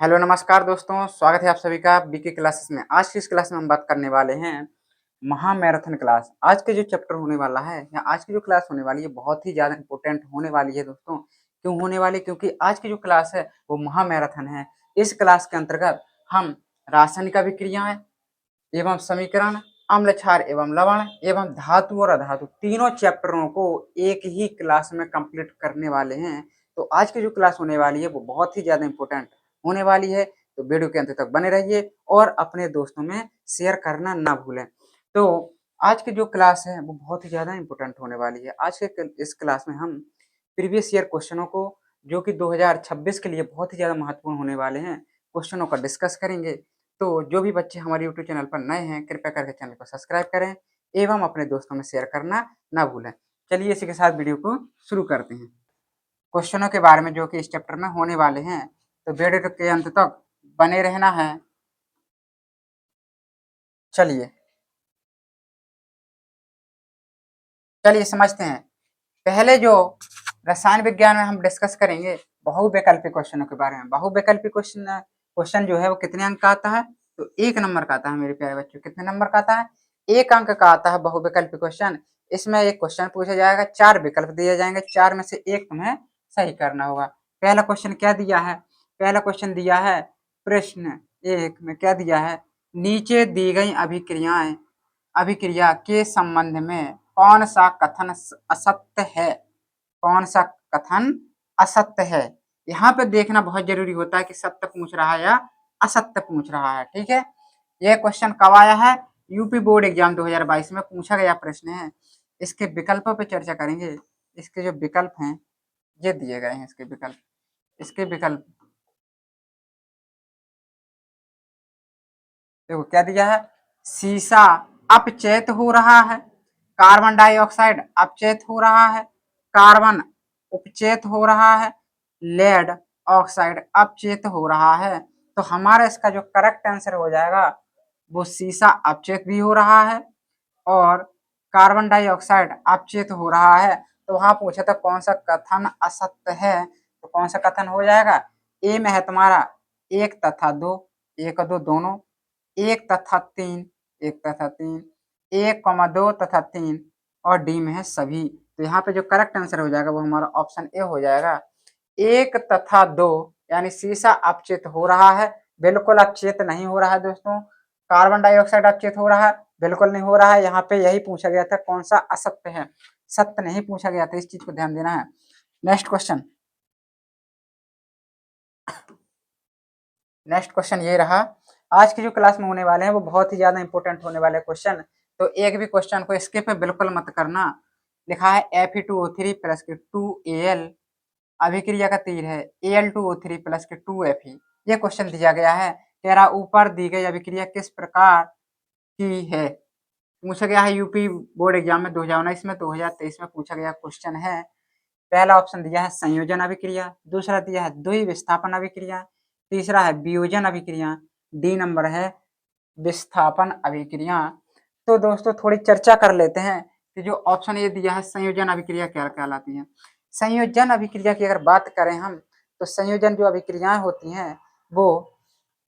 Hello नमस्कार दोस्तों, स्वागत है आप सभी का बीके क्लासेस में। आज की इस क्लास में हम बात करने वाले हैं महामैराथन क्लास। आज के जो चैप्टर होने वाला है या आज की जो क्लास होने वाली है बहुत ही ज़्यादा इंपॉर्टेंट होने वाली है दोस्तों। क्यों होने वाली? क्योंकि आज की जो क्लास है वो महामैराथन है। इस क्लास के अंतर्गत हम रासायनिक अभिक्रियाएं एवं समीकरण, अम्ल क्षार एवं लवण एवं धातु और अधातु तीनों चैप्टरों को एक ही क्लास में कंप्लीट करने वाले हैं। तो आज की जो क्लास होने वाली है वो बहुत ही ज़्यादा इंपॉर्टेंट होने वाली है। तो वीडियो के अंत तक बने रहिए और अपने दोस्तों में शेयर करना ना भूलें। तो आज की जो क्लास है वो बहुत ही ज़्यादा इंपॉर्टेंट होने वाली है। आज के इस क्लास में हम प्रीवियस ईयर क्वेश्चनों को, जो कि 2026 के लिए बहुत ही ज़्यादा महत्वपूर्ण होने वाले हैं, क्वेश्चनों का डिस्कस करेंगे। तो जो भी बच्चे हमारे यूट्यूब चैनल पर नए हैं, कृपया करके चैनल को सब्सक्राइब करें एवं अपने दोस्तों में शेयर करना ना भूलें। चलिए इसी के साथ वीडियो को शुरू करते हैं। क्वेश्चनों के बारे में जो कि इस चैप्टर में होने वाले हैं, तो वीडियो के अंत तक बने रहना है। चलिए चलिए समझते हैं। पहले जो रसायन विज्ञान में हम डिस्कस करेंगे बहुविकल्पी क्वेश्चनों के बारे में। बहुविकल्पी क्वेश्चन क्वेश्चन जो है वो कितने अंक का आता है? तो 1 नंबर का आता है मेरे प्यारे बच्चों। कितने नंबर का आता है? 1 अंक का आता है बहुविकल्पी क्वेश्चन। इसमें एक क्वेश्चन पूछा जाएगा, 4 विकल्प दिए जाएंगे, 4 में से 1 तुम्हें सही करना होगा। पहला क्वेश्चन क्या दिया है? पहला क्वेश्चन दिया है प्रश्न 1 में क्या दिया है? नीचे दी गई अभिक्रिया के संबंध में कौन सा कथन असत्य है? कौन सा कथन असत्य है? यहाँ पे देखना बहुत जरूरी होता है कि सत्य पूछ रहा है या असत्य पूछ रहा है। ठीक है, यह क्वेश्चन कब आया है? यूपी बोर्ड एग्जाम 2022 में पूछा गया प्रश्न है। इसके विकल्पों पे चर्चा करेंगे। इसके जो विकल्प हैं ये दिए गए हैं। इसके विकल्प देखो क्या दिया है। शीशा अपचेत हो रहा है, कार्बन डाइऑक्साइड अपचेत हो रहा है, कार्बन उपचेत हो रहा है, लेड ऑक्साइड अपचेत हो रहा है। तो हमारा इसका जो करेक्ट आंसर हो जाएगा वो शीशा अपचेत भी हो रहा है और कार्बन डाइऑक्साइड अपचेत हो रहा है। तो वहां पूछा था कौन सा कथन असत्य है, तो कौन सा कथन हो जाएगा? ए में है तुम्हारा 1 तथा 2, 1 और 2 दोनों, 1 तथा 3, 1 तथा 3, 1,2 तथा 3 और डी में है सभी। तो यहाँ पे जो करेक्ट आंसर हो जाएगा वो हमारा ऑप्शन ए हो जाएगा। 1 तथा 2 यानी शीशा अपचेत हो रहा है, बिल्कुल अपचेत नहीं हो रहा है दोस्तों। कार्बन डाइऑक्साइड अपचेत हो रहा है, बिल्कुल नहीं हो रहा है। यहाँ पे यही पूछा गया था कौन सा असत्य है, सत्य नहीं पूछा गया था। इस चीज को ध्यान देना है। नेक्स्ट क्वेश्चन ये रहा। आज की जो क्लास में होने वाले हैं वो बहुत ही ज्यादा इंपॉर्टेंट होने वाले क्वेश्चन। तो एक भी क्वेश्चन को स्किप बिल्कुल मत करना। लिखा है Fe2O3 प्लस के 2Al, अभिक्रिया का तीर है Al2O3 प्लस के 2Fe। ये क्वेश्चन दिया गया है। कह रहा ऊपर दी गई अभिक्रिया किस प्रकार की है? पूछा गया है यूपी बोर्ड एग्जाम में 2019 में, 2023 में पूछा गया क्वेश्चन है। पहला ऑप्शन दिया है संयोजन अभिक्रिया, दूसरा दिया है द्वि विस्थापन अभिक्रिया, तीसरा है वियोजन अभिक्रिया, डी नंबर है विस्थापन अभिक्रिया। तो दोस्तों थोड़ी चर्चा कर लेते हैं कि जो ऑप्शन ये दिया है संयोजन अभिक्रिया क्या कहलाती है। संयोजन अभिक्रिया की अगर बात करें हम, तो संयोजन जो अभिक्रियाएं होती हैं वो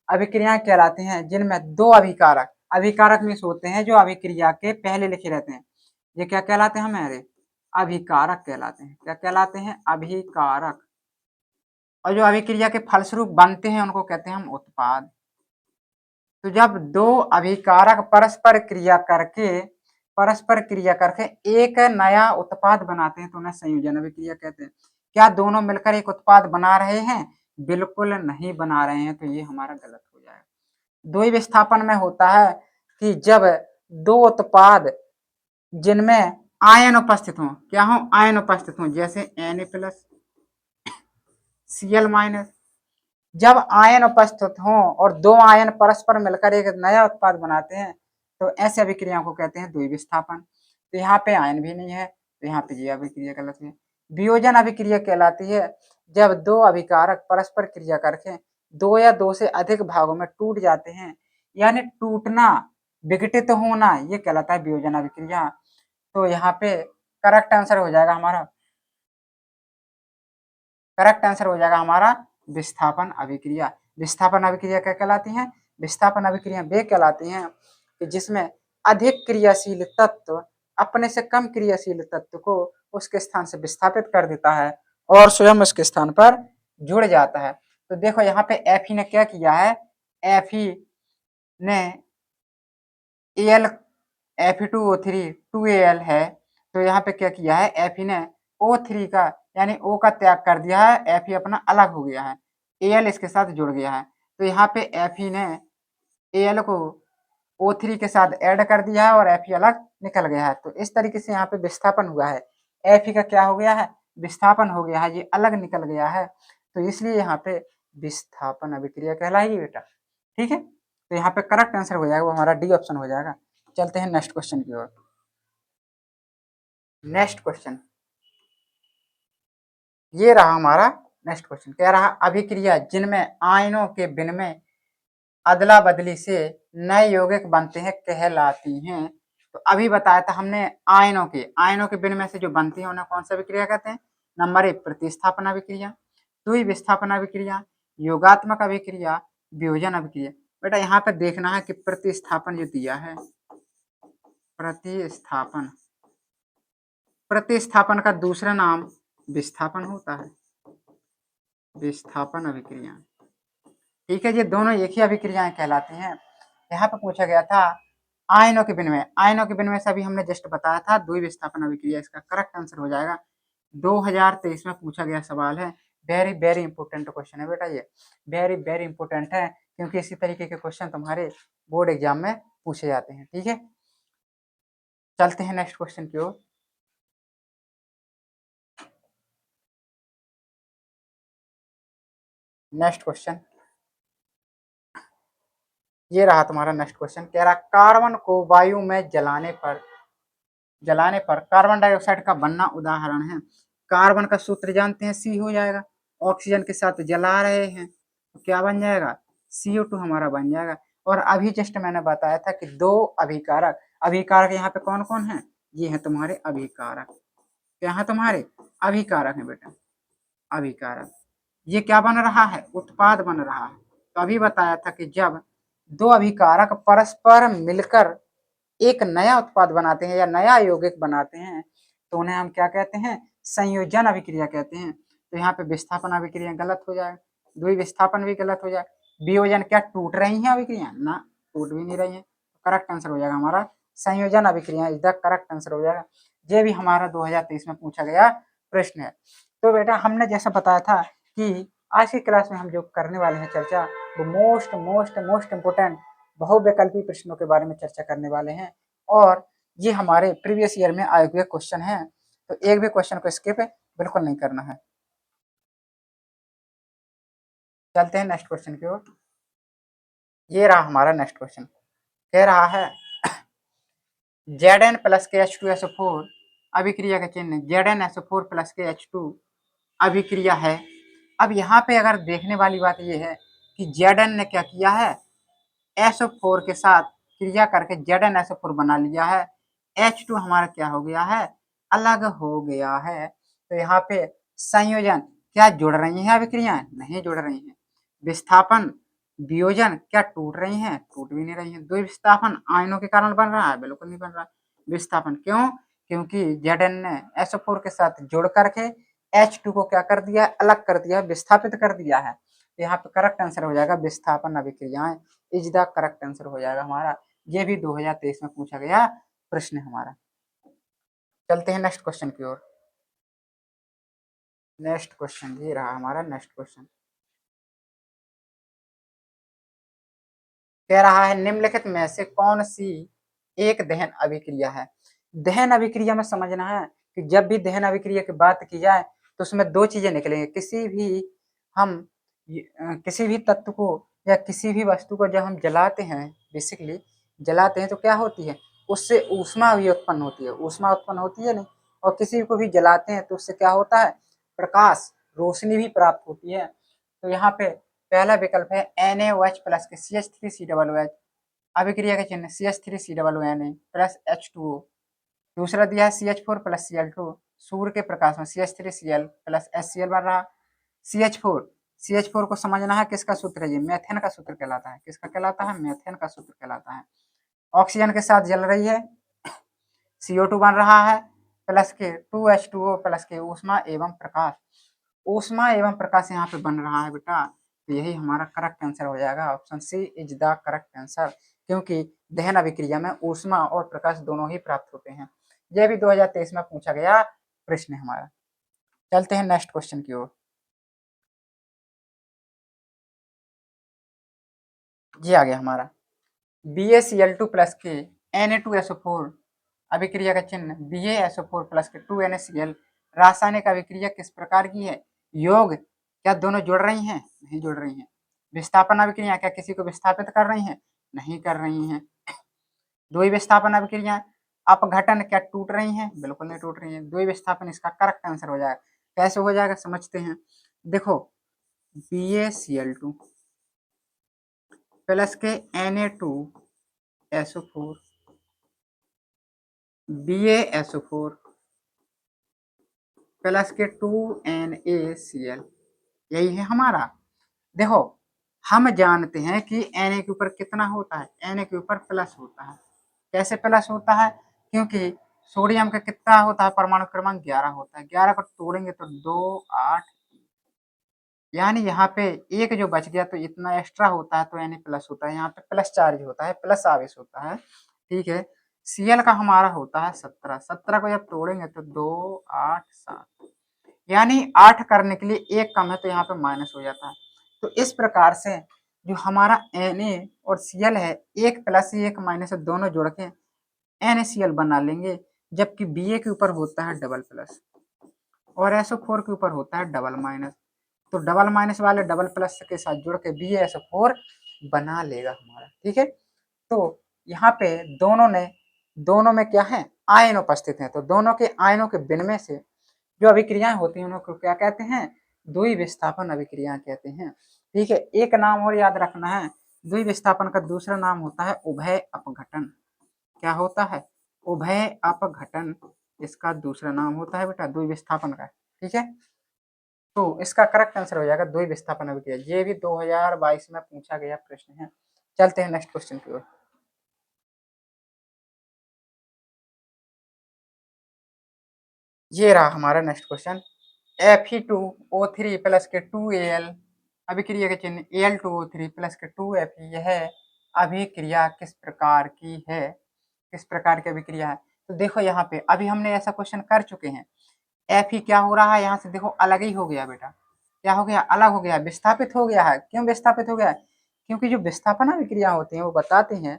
अभिक्रियाएं कहलाती हैं जिनमें 2 अभिकारक अभिकारक मीन्स होते हैं जो अभिक्रिया के पहले लिखे रहते हैं। ये क्या कहलाते हैं हमारे? अभिकारक कहलाते हैं। क्या कहलाते हैं? अभिकारक। और जो अभिक्रिया के फलस्वरूप बनते हैं उनको कहते हैं हम उत्पाद। तो जब 2 अभिकारक परस्पर क्रिया करके एक नया उत्पाद बनाते हैं तो उन्हें संयोजन अभिक्रिया कहते हैं। क्या दोनों मिलकर एक उत्पाद बना रहे हैं? बिल्कुल नहीं बना रहे हैं, तो ये हमारा गलत हो जाएगा। द्वि विस्थापन में होता है कि जब 2 उत्पाद जिनमें आयन उपस्थित हों, क्या हो? आयन उपस्थित हों, जैसे Na+ Cl-, जब आयन उपस्थित हों और 2 आयन परस्पर मिलकर एक नया उत्पाद बनाते हैं तो ऐसे अभिक्रियाओं को कहते हैं द्वि विस्थापन। तो यहाँ पे आयन भी नहीं है, तो यहाँ पे ये अभिक्रिया गलत है। वियोजन अभिक्रिया कहलाती है जब 2 अभिकारक परस्पर क्रिया करके 2 या 2 से अधिक भागों में टूट जाते हैं, यानी टूटना, विघटित होना, ये कहलाता है वियोजन अभिक्रिया। तो यहाँ पे करेक्ट आंसर हो जाएगा हमारा विस्थापन अभिक्रिया। विस्थापन अभिक्रिया क्या कहलाती हैं? विस्थापन अभिक्रिया वे कहलाती हैं कि जिसमें अधिक क्रियाशील तत्व अपने से कम क्रियाशील तत्व को उसके स्थान से विस्थापित कर देता है और स्वयं उसके स्थान पर जुड़ जाता है। तो देखो यहाँ पे एफ ने क्या किया है, एफ ने एल Fe2O3 2Al है, तो यहाँ पे क्या किया है, Fe ने O3 का यानी O का त्याग कर दिया है, Fe अपना अलग हो गया है, Al इसके साथ जुड़ गया है, तो यहाँ पे Fe ने Al को O3 के साथ ऐड कर दिया है और Fe अलग निकल गया है। तो इस तरीके से यहाँ पे विस्थापन हुआ है, Fe का क्या हो गया है, विस्थापन हो गया है, ये अलग निकल गया है, तो इसलिए यहाँ पे विस्थापन अभिक्रिया कहलाएगी बेटा। ठीक है, तो यहाँ पे करेक्ट आंसर हो जाएगा, वो हमारा डी ऑप्शन हो जाएगा। चलते हैं नेक्स्ट क्वेश्चन की ओर। नेक्स्ट क्वेश्चन ये रहा हमारा नेक्स्ट क्वेश्चन, कह रहा अभिक्रिया जिनमें आयनों के विनिमय अदला बदली से नए यौगिक बनते हैं कहलाती हैं। तो अभी बताया था हमने आयनों के विनिमय से जो बनती है उन्हें कौन सा अभिक्रिया कहते हैं? नंबर 1 प्रतिस्थापन अभिक्रिया, 2 विस्थापन अभिक्रिया, योगात्मक अभिक्रिया, वियोजन अभिक्रिया। बेटा यहाँ पे देखना है कि प्रतिस्थापन जो दिया है, प्रतिस्थापन का दूसरा नाम विस्थापन होता है, विस्थापन अभिक्रिया। ठीक है, ये दोनों एक ही अभिक्रियाएं कहलाती हैं। यहाँ पे पूछा गया था आयनों के विनिमय से अभी हमने जस्ट बताया था द्वि विस्थापन अभिक्रिया, इसका करेक्ट आंसर हो जाएगा। 2023 में पूछा गया सवाल है, वेरी वेरी इंपॉर्टेंट क्वेश्चन है बेटा, ये वेरी वेरी इंपॉर्टेंट है क्योंकि इसी तरीके के क्वेश्चन तुम्हारे बोर्ड एग्जाम में पूछे जाते हैं। ठीक है, चलते हैं नेक्स्ट क्वेश्चन की ओर। नेक्स्ट क्वेश्चन ये रहा तुम्हारा नेक्स्ट क्वेश्चन, कह रहा कार्बन को वायु में जलाने पर कार्बन डाइऑक्साइड का बनना उदाहरण है। कार्बन का सूत्र जानते हैं, सी हो जाएगा, ऑक्सीजन के साथ जला रहे हैं तो क्या बन जाएगा, CO2 हमारा बन जाएगा। और अभी जस्ट मैंने बताया था कि दो अभिकारक यहाँ पे कौन कौन है, ये है तुम्हारे अभिकारक, क्या है तुम्हारे अभिकारक है बेटा, अभिकारक। ये क्या बन रहा है, उत्पाद बन रहा है। तो अभी बताया था कि जब दो अभिकारक परस्पर मिलकर एक नया उत्पाद बनाते हैं या नया यौगिक बनाते हैं तो उन्हें हम क्या कहते हैं, संयोजन अभिक्रिया कहते हैं। तो यहाँ पे विस्थापन अभिक्रिया गलत हो जाए, द्विविस्थापन भी गलत हो जाए, वियोजन क्या टूट रही है अभिक्रिया, ना टूट भी नहीं रही है। करेक्ट आंसर हो जाएगा हमारा संयोजन अभिक्रिया इज द करेक्ट आंसर हो जाएगा। ये भी हमारा 2023 में पूछा गया प्रश्न है। तो बेटा हमने जैसा बताया था कि आज की क्लास में हम जो करने वाले हैं चर्चा, वो मोस्ट मोस्ट मोस्ट इम्पोर्टेंट बहुविकल्पी प्रश्नों के बारे में चर्चा करने वाले हैं और ये हमारे प्रीवियस ईयर में आए हुए क्वेश्चन हैं, तो एक भी क्वेश्चन को स्किप बिल्कुल नहीं करना है। चलते हैं नेक्स्ट क्वेश्चन की ओर। ये रहा हमारा नेक्स्ट क्वेश्चन, कह रहा है Zn प्लस के H2SO4 अभिक्रिया का चिन्ह ZnSO4 प्लस के H2 अभिक्रिया है। अब यहाँ पे अगर देखने वाली बात ये है कि Zn ने क्या किया है, SO4 के साथ क्रिया करके ZnSO4 बना लिया है, H2 हमारा क्या हो गया है, अलग हो गया है। तो यहाँ पे संयोजन क्या जुड़ रही हैं अभिक्रियाएं, नहीं जुड़ रही हैं। विस्थापन वियोजन क्या टूट रही हैं, टूट भी नहीं रही हैं। द्विविस्थापन आयनों के कारण बन रहा है, बिल्कुल नहीं बन रहा। विस्थापन क्यों, क्योंकि Zn ने SO4 के साथ जुड़ करके H2 को क्या कर दिया, अलग कर दिया, विस्थापित कर दिया है। यहाँ पे करेक्ट आंसर हो जाएगा विस्थापन अभिक्रियाएं इज द करेक्ट आंसर हो जाएगा हमारा। ये भी 2023 में पूछा गया प्रश्न है हमारा। चलते हैं नेक्स्ट क्वेश्चन की ओर। नेक्स्ट क्वेश्चन ये रहा हमारा नेक्स्ट क्वेश्चन, कह रहा है निम्नलिखित में से कौन सी एक दहन अभिक्रिया है। दहन अभिक्रिया में समझना है कि जब भी दहन अभिक्रिया की बात की जाए तो उसमें दो चीजें निकलेंगे। किसी भी तत्व को या किसी भी वस्तु को जब हम जलाते हैं, बेसिकली जलाते हैं तो क्या होती है, उससे ऊष्मा भी उत्पन्न होती है, ऊष्मा उत्पन्न होती है नहीं। और किसी को भी जलाते हैं तो उससे क्या होता है, प्रकाश रोशनी भी प्राप्त होती है। तो यहाँ पे पहला विकल्प है NaOH प्लस के CH3COOH अभिक्रिया का चिन्ह CH3COONA प्लस H2O। दूसरा दिया है CH4 प्लस Cl2, सूर्य के प्रकाश में CH3Cl प्लस HCl बन रहा। CH4 CH4 को समझना है किसका सूत्र है, ये मेथेन का सूत्र कहलाता है। किसका कहलाता है? मेथेन का सूत्र कहलाता है। ऑक्सीजन के साथ जल रही है, CO2 बन रहा है, प्लस के 2H2O प्लस के ऊष्मा एवं प्रकाश। ऊष्मा एवं प्रकाश यहाँ पे बन रहा है बेटा, तो यही हमारा करेक्ट आंसर हो जाएगा। Option C is the correct answer, क्योंकि दहन अभिक्रिया में ऊष्मा और प्रकाश दोनों ही प्राप्त होते हैं। यह भी 2023 में पूछा गया प्रश्न है हमारा। चलते हैं नेक्स्ट क्वेश्चन की ओर। ये आ गया हमारा BaCl2 प्लस के Na2SO4 अभिक्रिया का चिन्ह BaSO4 प्लस के 2NaCl रासायनिक अभिक्रिया किस प्रकार की है? योग, क्या दोनों जुड़ रही हैं? नहीं जुड़ रही हैं। विस्थापन अभिक्रिया, क्या किसी को विस्थापित कर रही हैं? नहीं कर रही हैं। द्वि विस्थापन अभिक्रिया, अपघटन, क्या टूट रही हैं? बिल्कुल नहीं टूट रही हैं। द्वि विस्थापन इसका करेक्ट आंसर हो जाएगा। कैसे हो जाएगा समझते हैं। देखो BaCl2 प्लस के Na2SO4 BaSO4 प्लस के 2NaCl, यही है हमारा। देखो हम जानते हैं कि Na के ऊपर कितना होता है? Na के ऊपर प्लस होता है। कैसे प्लस होता है? क्योंकि सोडियम का कितना होता है? परमाणु क्रमांक 11 होता है। 11 को तोड़ेंगे तो 2 8, यानी यहाँ पे एक जो बच गया तो इतना एक्स्ट्रा होता है, तो यानी प्लस होता है। यहाँ पे प्लस चार्ज होता है, प्लस आवेश होता है। ठीक है। Cl का हमारा होता है 17। 17 को जब तोड़ेंगे तो 2 8 7, यानी 8 करने के लिए एक कम है, तो यहाँ पे माइनस हो जाता है। तो इस प्रकार से जो हमारा Na और Cl है, एक प्लस एक माइनस दोनों जोड़ के NaCl बना लेंगे, जबकि Ba के ऊपर होता है डबल प्लस और SO4 के ऊपर होता है डबल माइनस। तो डबल माइनस वाले डबल प्लस के साथ जुड़ के BaSO4 बना लेगा हमारा। ठीक है। तो यहाँ पे दोनों में क्या है? आयन उपस्थित है। तो दोनों के आयनों के विनिमय से जो अभिक्रियाएं होती हैं उनको क्या कहते हैं? द्वि विस्थापन अभिक्रिया कहते हैं। ठीक है। एक नाम और याद रखना है, द्वि विस्थापन का दूसरा नाम होता है उभय अपघटन। क्या होता है? उभय अपघटन इसका दूसरा नाम होता है बेटा, द्वि विस्थापन का। ठीक है। तो इसका करेक्ट आंसर हो जाएगा द्वि विस्थापन अभिक्रिया। ये भी 2022 में पूछा गया प्रश्न है। चलते हैं नेक्स्ट क्वेश्चन की ओर। ये रहा हमारा नेक्स्ट क्वेश्चन। Fe2O3 प्लस के 2Al अभिक्रिया के चिन्ह Al2O3 प्लस के 2Fe, यह अभिक्रिया किस प्रकार की है? किस प्रकार की अभिक्रिया है? तो देखो यहाँ पे अभी हमने ऐसा क्वेश्चन कर चुके हैं। Fe क्या हो रहा है? यहाँ से देखो अलग ही हो गया बेटा। क्या हो गया? अलग हो गया, विस्थापित हो गया है। क्यों विस्थापित हो गया है? क्योंकि जो विस्थापन अभिक्रिया होती है वो बताती हैं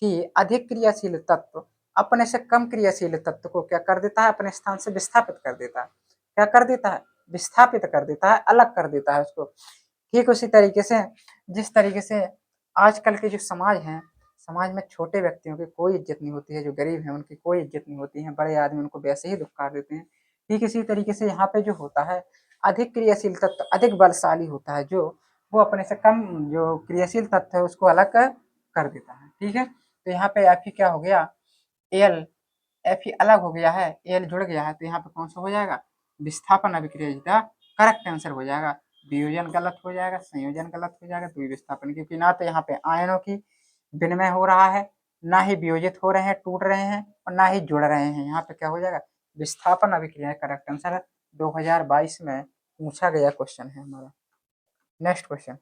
कि अधिक क्रियाशील तत्व अपने से कम क्रियाशील तत्व को क्या कर देता है? अपने स्थान से विस्थापित कर देता है। क्या कर देता है? विस्थापित कर देता है, अलग कर देता है उसको। ठीक उसी तरीके से जिस तरीके से आजकल के जो समाज है, समाज में छोटे व्यक्तियों की कोई इज्जत नहीं होती है, जो गरीब है उनकी कोई इज्जत नहीं होती है, बड़े आदमी उनको वैसे ही धुतकार देते हैं। ठीक इसी तरीके से यहाँ पे जो होता है, अधिक क्रियाशील तत्व अधिक बलशाली होता है, जो वो अपने से कम जो क्रियाशील तत्व है उसको अलग कर देता है। ठीक है। तो यहाँ पे Fe क्या हो गया? एल Fe अलग हो गया है, एल जुड़ गया है, तो यहाँ पे कौन सा हो जाएगा? विस्थापन अभिक्रिया का करेक्ट आंसर हो जाएगा। वियोजन गलत हो जाएगा, संयोजन गलत हो जाएगा, द्वि विस्थापन, क्योंकि ना तो यहाँ पे आयनों की विनिमय हो रहा है, ना ही वियोजित हो रहे हैं, टूट रहे हैं, और ना ही जुड़ रहे हैं। यहाँ पे क्या हो जाएगा? विस्थापन अभिक्रिया करेक्ट आंसर है। 2022 में पूछा गया क्वेश्चन है हमारा। Next question.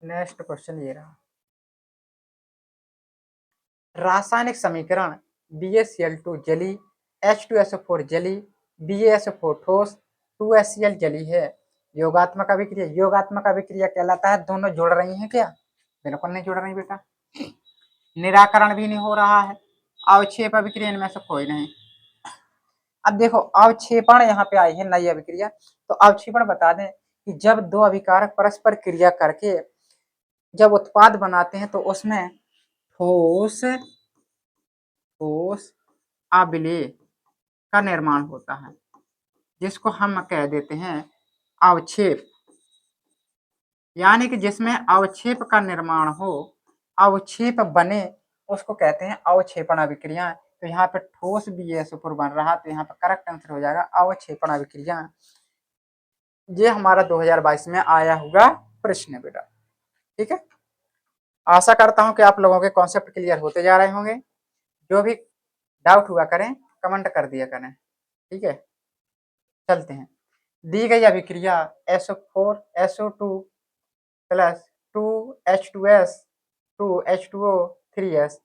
नेक्स्ट क्वेश्चन ये रहा। रासायनिक समीकरण BaCl2 जली, H2SO4 जली, BaSO4 ठोस, 2HCl जली है। योगात्मक अभिक्रिया, योगात्मक अभिक्रिया कहलाता है दोनों जुड़ रही हैं क्या? बिल्कुल नहीं जुड़ रही बेटा। निराकरण भी नहीं हो रहा है। अवक्षेप अभिक्रिया इनमें से कोई नहीं। अब देखो अवक्षेपण यहाँ पे आई है नई अभिक्रिया। तो अवक्षेपण बता दें कि जब दो अभिकारक परस्पर क्रिया करके जब उत्पाद बनाते हैं तो उसमें ठोस ठोस अभिलेय का निर्माण होता है, जिसको हम कह देते हैं अवक्षेप। यानी कि जिसमें अवक्षेप का निर्माण हो, अवक्षेप बने, उसको कहते हैं अवक्षेपण अभिक्रिया। तो यहाँ पे ठोस BaSO4 बन रहा, तो यहाँ पे करेक्ट आंसर हो जाएगा अवक्षेपण अभिक्रिया। ये हमारा 2022 में आया हुआ प्रश्न है बेटा। ठीक है, आशा करता हूं कि आप लोगों के कॉन्सेप्ट क्लियर होते जा रहे होंगे। जो भी डाउट हुआ करें कमेंट कर दिया करें। ठीक है, चलते हैं। दी गई अभिक्रिया SO4 SO2 plus 2H2S 2H2O 3S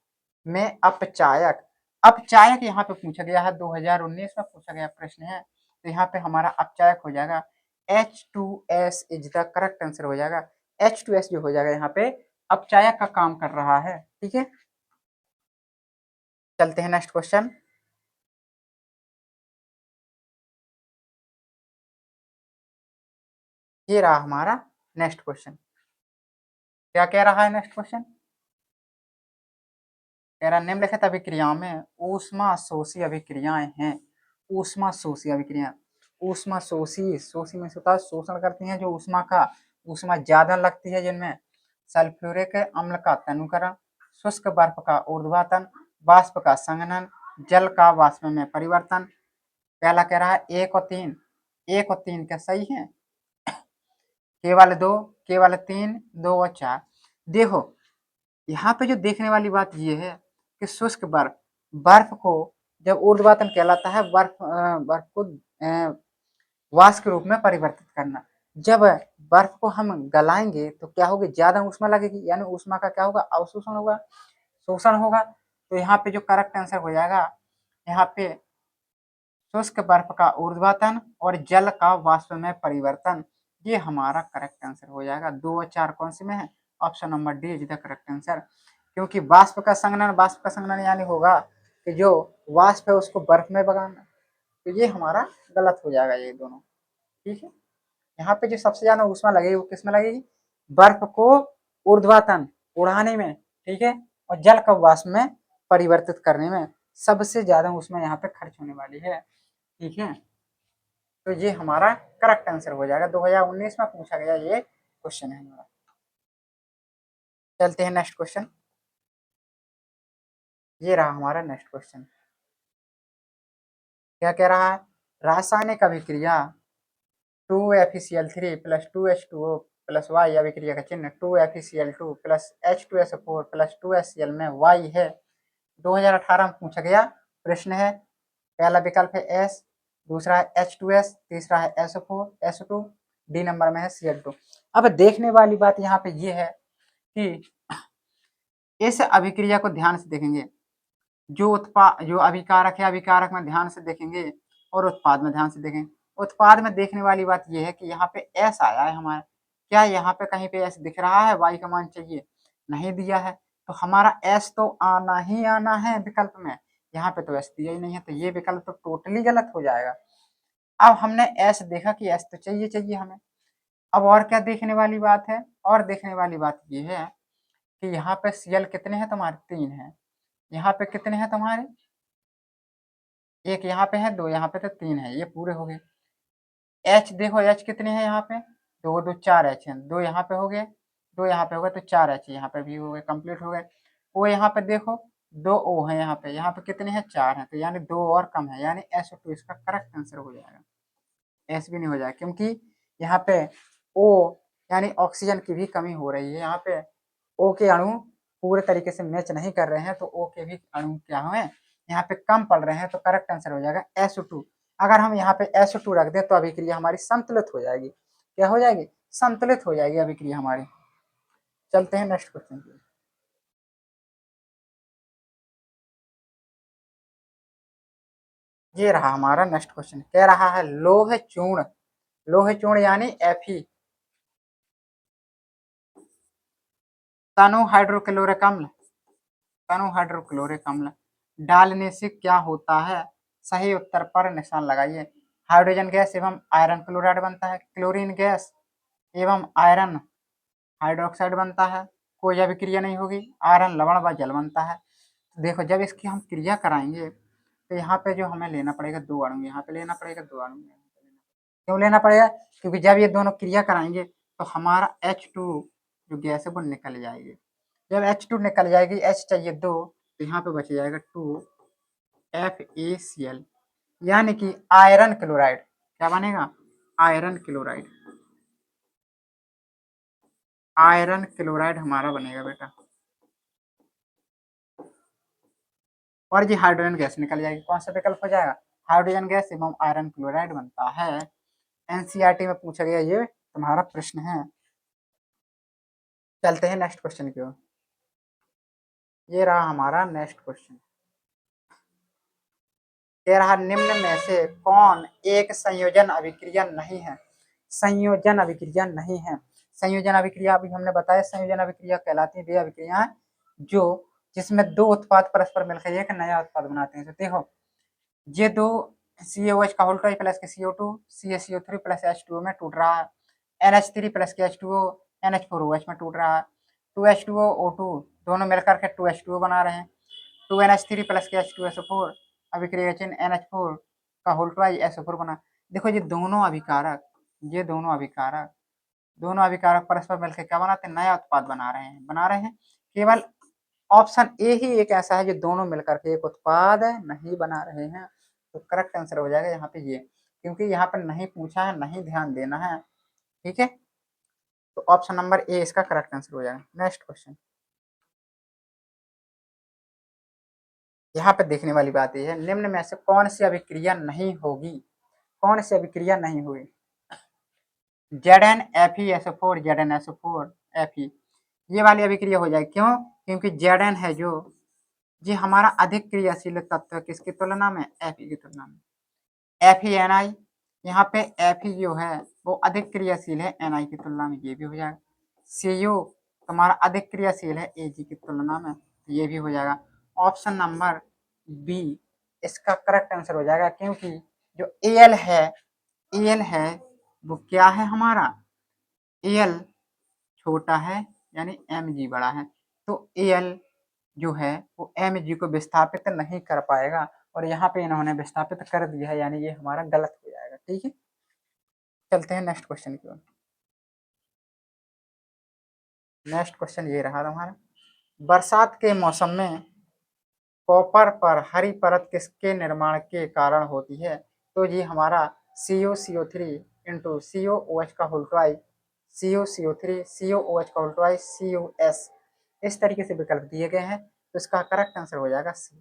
में अपचायक, अपचायक यहाँ पे पूछा गया है, 2019 में पूछा गया प्रश्न है। तो यहाँ पे हमारा अपचायक हो जाएगा H2S is the correct answer हो जाएगा। H2S जो हो जाएगा यहाँ पे अपचायक का काम कर रहा है। ठीक है, चलते हैं नेक्स्ट क्वेश्चन। ये रहा हमारा नेक्स्ट क्वेश्चन। क्या कह रहा है नेक्स्ट क्वेश्चन? कह रहा निम्नलिखित अभिक्रियाओं में ऊष्मा शोषी अभिक्रियाएं हैं। ऊष्मा शोषी अभिक्रिया, ऊष्मा शोषी, शोषी में होता है शोषण करती हैं जो ऊष्मा का, ऊष्मा ज्यादा लगती है जिनमें सल्फ्यूरिक अम्ल का तनुकरण, शुष्क बर्फ का ऊर्ध्वातन, वाष्प का संघनन, जल का वाष्प में परिवर्तन। पहला कह रहा है 1 और 3, 1 और 3 क्या सही है? केवल 2, केवल 3, 2 और 4। देखो यहाँ पे जो देखने वाली बात ये है कि शुष्क बर्फ, बर्फ को जब ऊर्ध्वातन कहलाता है, बर्फ को वाष्प के रूप में परिवर्तित करना। जब बर्फ को हम गलाएंगे तो क्या होगी, ज्यादा ऊष्मा लगेगी, यानी ऊष्मा का क्या होगा, अवशोषण होगा, शोषण होगा। तो यहाँ पे जो करेक्ट आंसर हो जाएगा, यहाँ पे शुष्क बर्फ का ऊर्ध्वातन और जल का वाष्प में परिवर्तन, ये हमारा करेक्ट आंसर हो जाएगा। 2 और 4 कौन से में है? Option number D is the correct answer. क्योंकि वाष्प का संघनन, वाष्प का संघनन यानी होगा कि जो वाष्प है उसको बर्फ में बगाना, तो ये हमारा गलत हो जाएगा ये दोनों। ठीक है, यहाँ पे जो सबसे ज्यादा ऊष्मा लगेगी वो किसमें लगेगी? बर्फ को ऊर्ध्वातन, उड़ाने में, ठीक है, और जल का वाष्प में परिवर्तित करने में सबसे ज्यादा ऊष्मा यहाँ पे खर्च होने वाली है। ठीक है, तो ये हमारा करेक्ट आंसर हो जाएगा। 2019 में पूछा गया ये क्वेश्चन है हमारा। चलते हैं नेक्स्ट क्वेश्चन। ये रहा हमारा नेक्स्ट क्वेश्चन। क्या कह रहा है? रासायनिक अभिक्रिया 2FeCl3 plus 2H2O plus Y अभिक्रिया का चिन्ह 2FeCl2 plus H2SO4 plus 2HCl में Y है। 2018 में पूछा गया प्रश्न है। पहला विकल्प है S, दूसरा है H2S, तीसरा है SO4 SO2, डी नंबर में है Cl2। अब देखने वाली बात यहाँ पे ये है कि इस अभिक्रिया को ध्यान से देखेंगे, जो अभिकारक है, अभिकारक में ध्यान से देखेंगे और उत्पाद में ध्यान से देखेंगे। उत्पाद में देखने वाली बात यह है कि यहाँ पे S आया है हमारा, क्या यहाँ पे कहीं पे S दिख रहा है? Y का मान चाहिए, नहीं दिया है, तो हमारा S तो आना ही आना है विकल्प में, यहाँ पे तो S दिया ही नहीं है, तो ये विकल्प तो टोटली गलत हो जाएगा। अब हमने S देखा कि S तो चाहिए चाहिए हमें। अब और क्या देखने वाली बात है? और देखने वाली बात ये है कि यहाँ पे Cl कितने हैं तुम्हारे? 3 है। यहाँ पे कितने हैं तुम्हारे? एक यहाँ पे है, 2 यहाँ पे, तो 3 है, ये पूरे हो गए। H देखो, H कितने हैं यहाँ पे? 2 2 4 H हैं, 2 यहाँ पे हो गए, 2 यहाँ पे हो गए, तो 4 H यहाँ पे भी हो गए, कंप्लीट हो गए। O यहाँ पे देखो, 2 O है यहाँ पे कितने हैं? 4 हैं, तो यानी 2 और कम है, यानी SO2 इसका करेक्ट आंसर हो जाएगा। S भी नहीं हो जाएगा, क्योंकि यहाँ पे O यानी ऑक्सीजन की भी कमी हो रही है। यहाँ पे O के अणु पूरे तरीके से मैच नहीं कर रहे हैं, तो O के भी अणु क्या हुए, यहाँ पे कम पड़ रहे हैं, तो करेक्ट आंसर हो जाएगा SO2। अगर हम यहाँ पे SO2 रख दें तो अभिक्रिया हमारी संतुलित हो जाएगी। क्या हो जाएगी? संतुलित हो जाएगी अभिक्रिया हमारी। चलते हैं नेक्स्ट क्वेश्चन की। ये रहा हमारा नेक्स्ट क्वेश्चन। कह रहा है लोह चूर्ण, लोह चूर्ण यानी Fe, तनु हाइड्रोक्लोरिक अम्ल, तनु हाइड्रोक्लोरिक अम्ल डालने से क्या होता है? सही उत्तर पर निशान लगाइए। हाइड्रोजन गैस एवं आयरन क्लोराइड बनता है, क्लोरीन गैस एवं आयरन हाइड्रोक्साइड बनता है, कोई अभिक्रिया नहीं होगी, आयरन लवण व जल बनता है। देखो जब इसकी हम क्रिया कराएंगे तो यहाँ पे जो हमें लेना पड़ेगा 2 अणु, यहाँ पे लेना पड़ेगा 2 अणु। क्यों लेना पड़ेगा? क्योंकि जब ये दोनों क्रिया कराएंगे तो हमारा H2 जो गैस है वो निकल जाएगी। जब H2 निकल जाएगी, H चाहिए 2, तो यहाँ पे बच जाएगा 2FeCl, यानी कि आयरन क्लोराइड क्या बनेगा? आयरन क्लोराइड, आयरन क्लोराइड हमारा बनेगा बेटा। और जी हाइड्रोजन गैस निकल जाएगी, कौन सा विकल्प हो जाएगा, हाइड्रोजन गैस एवं आयरन क्लोराइड बनता है। एनसीईआरटी में पूछा गया ये तुम्हारा प्रश्न है। चलते हैं नेक्स्ट क्वेश्चन की ओर। ये रहा हमारा नेक्स्ट क्वेश्चन, कह रहा निम्न में से कौन एक संयोजन अभिक्रिया नहीं है, संयोजन अभिक्रिया नहीं है। संयोजन अभिक्रिया अभी हमने बताया, संयोजन अभिक्रिया कहलाती है वे अभिक्रियाएं जो जिसमें दो उत्पाद परस्पर मिलकर एक नया उत्पाद बनाते हैं। तो देखो ये दो CaOH का होल्ड प्लस के CO2 CaCO3 प्लस H2O में टूट रहा है, NH3 प्लस के H2O NH4OH में टूट रहा है, 2H2O O2 दोनों मिलकर के 2H2O बना रहे हैं, 2NH3 प्लस के H2SO4 अभिक्रिया चिन्ह NH4 का होल्ड SO4 बना। देखो ये दोनों अभिकारक, ये दोनों अभिकारक परस्पर मिलकर क्या बनाते हैं, नया उत्पाद बना रहे हैं। केवल ऑप्शन ए ही एक ऐसा है जो दोनों मिलकर के एक उत्पाद नहीं बना रहे हैं। तो करेक्ट आंसर हो जाएगा यहाँ पे ये, क्योंकि यहाँ पर नहीं पूछा है, नहीं ध्यान देना है, ठीक है। तो ऑप्शन नंबर ए इसका करेक्ट आंसर हो जाएगा। नेक्स्ट क्वेश्चन, यहाँ पे देखने वाली बात यह है, निम्न में से कौन सी अभिक्रिया नहीं होगी, कौन सी अभिक्रिया नहीं हुई, ZnFeSO4 ZnSO4 Fe, ये वाली अभिक्रिया हो जाएगी। क्यों, क्योंकि Zn है जो ये हमारा अधिक क्रियाशील तत्व किसकी तुलना में, Fe की तुलना में। FeNi, यहाँ पे Fe जो है वो अधिक क्रियाशील है Ni की तुलना में, ये भी हो जाएगा। Cu तुम्हारा अधिक क्रियाशील है Ag की तुलना में, ये भी हो जाएगा। ऑप्शन नंबर बी इसका करेक्ट आंसर हो जाएगा, क्योंकि जो Al है वो क्या है हमारा, Al छोटा है यानी Mg बड़ा है, तो Al जो है वो Mg को विस्थापित नहीं कर पाएगा, और यहाँ पे इन्होंने विस्थापित कर दिया है, यानी ये हमारा गलत हो जाएगा, ठीक है। चलते हैं नेक्स्ट क्वेश्चन की ओर। नेक्स्ट क्वेश्चन ये रहा हमारा, बरसात के मौसम में कॉपर पर हरी परत किसके निर्माण के कारण होती है, तो ये हमारा CuCO3 इंटू CuOH का होल ट्वाइस, CuCO3 CuOH का होल ट्वाइस CuS, इस तरीके से विकल्प दिए गए हैं। तो इसका करेक्ट आंसर हो जाएगा सी,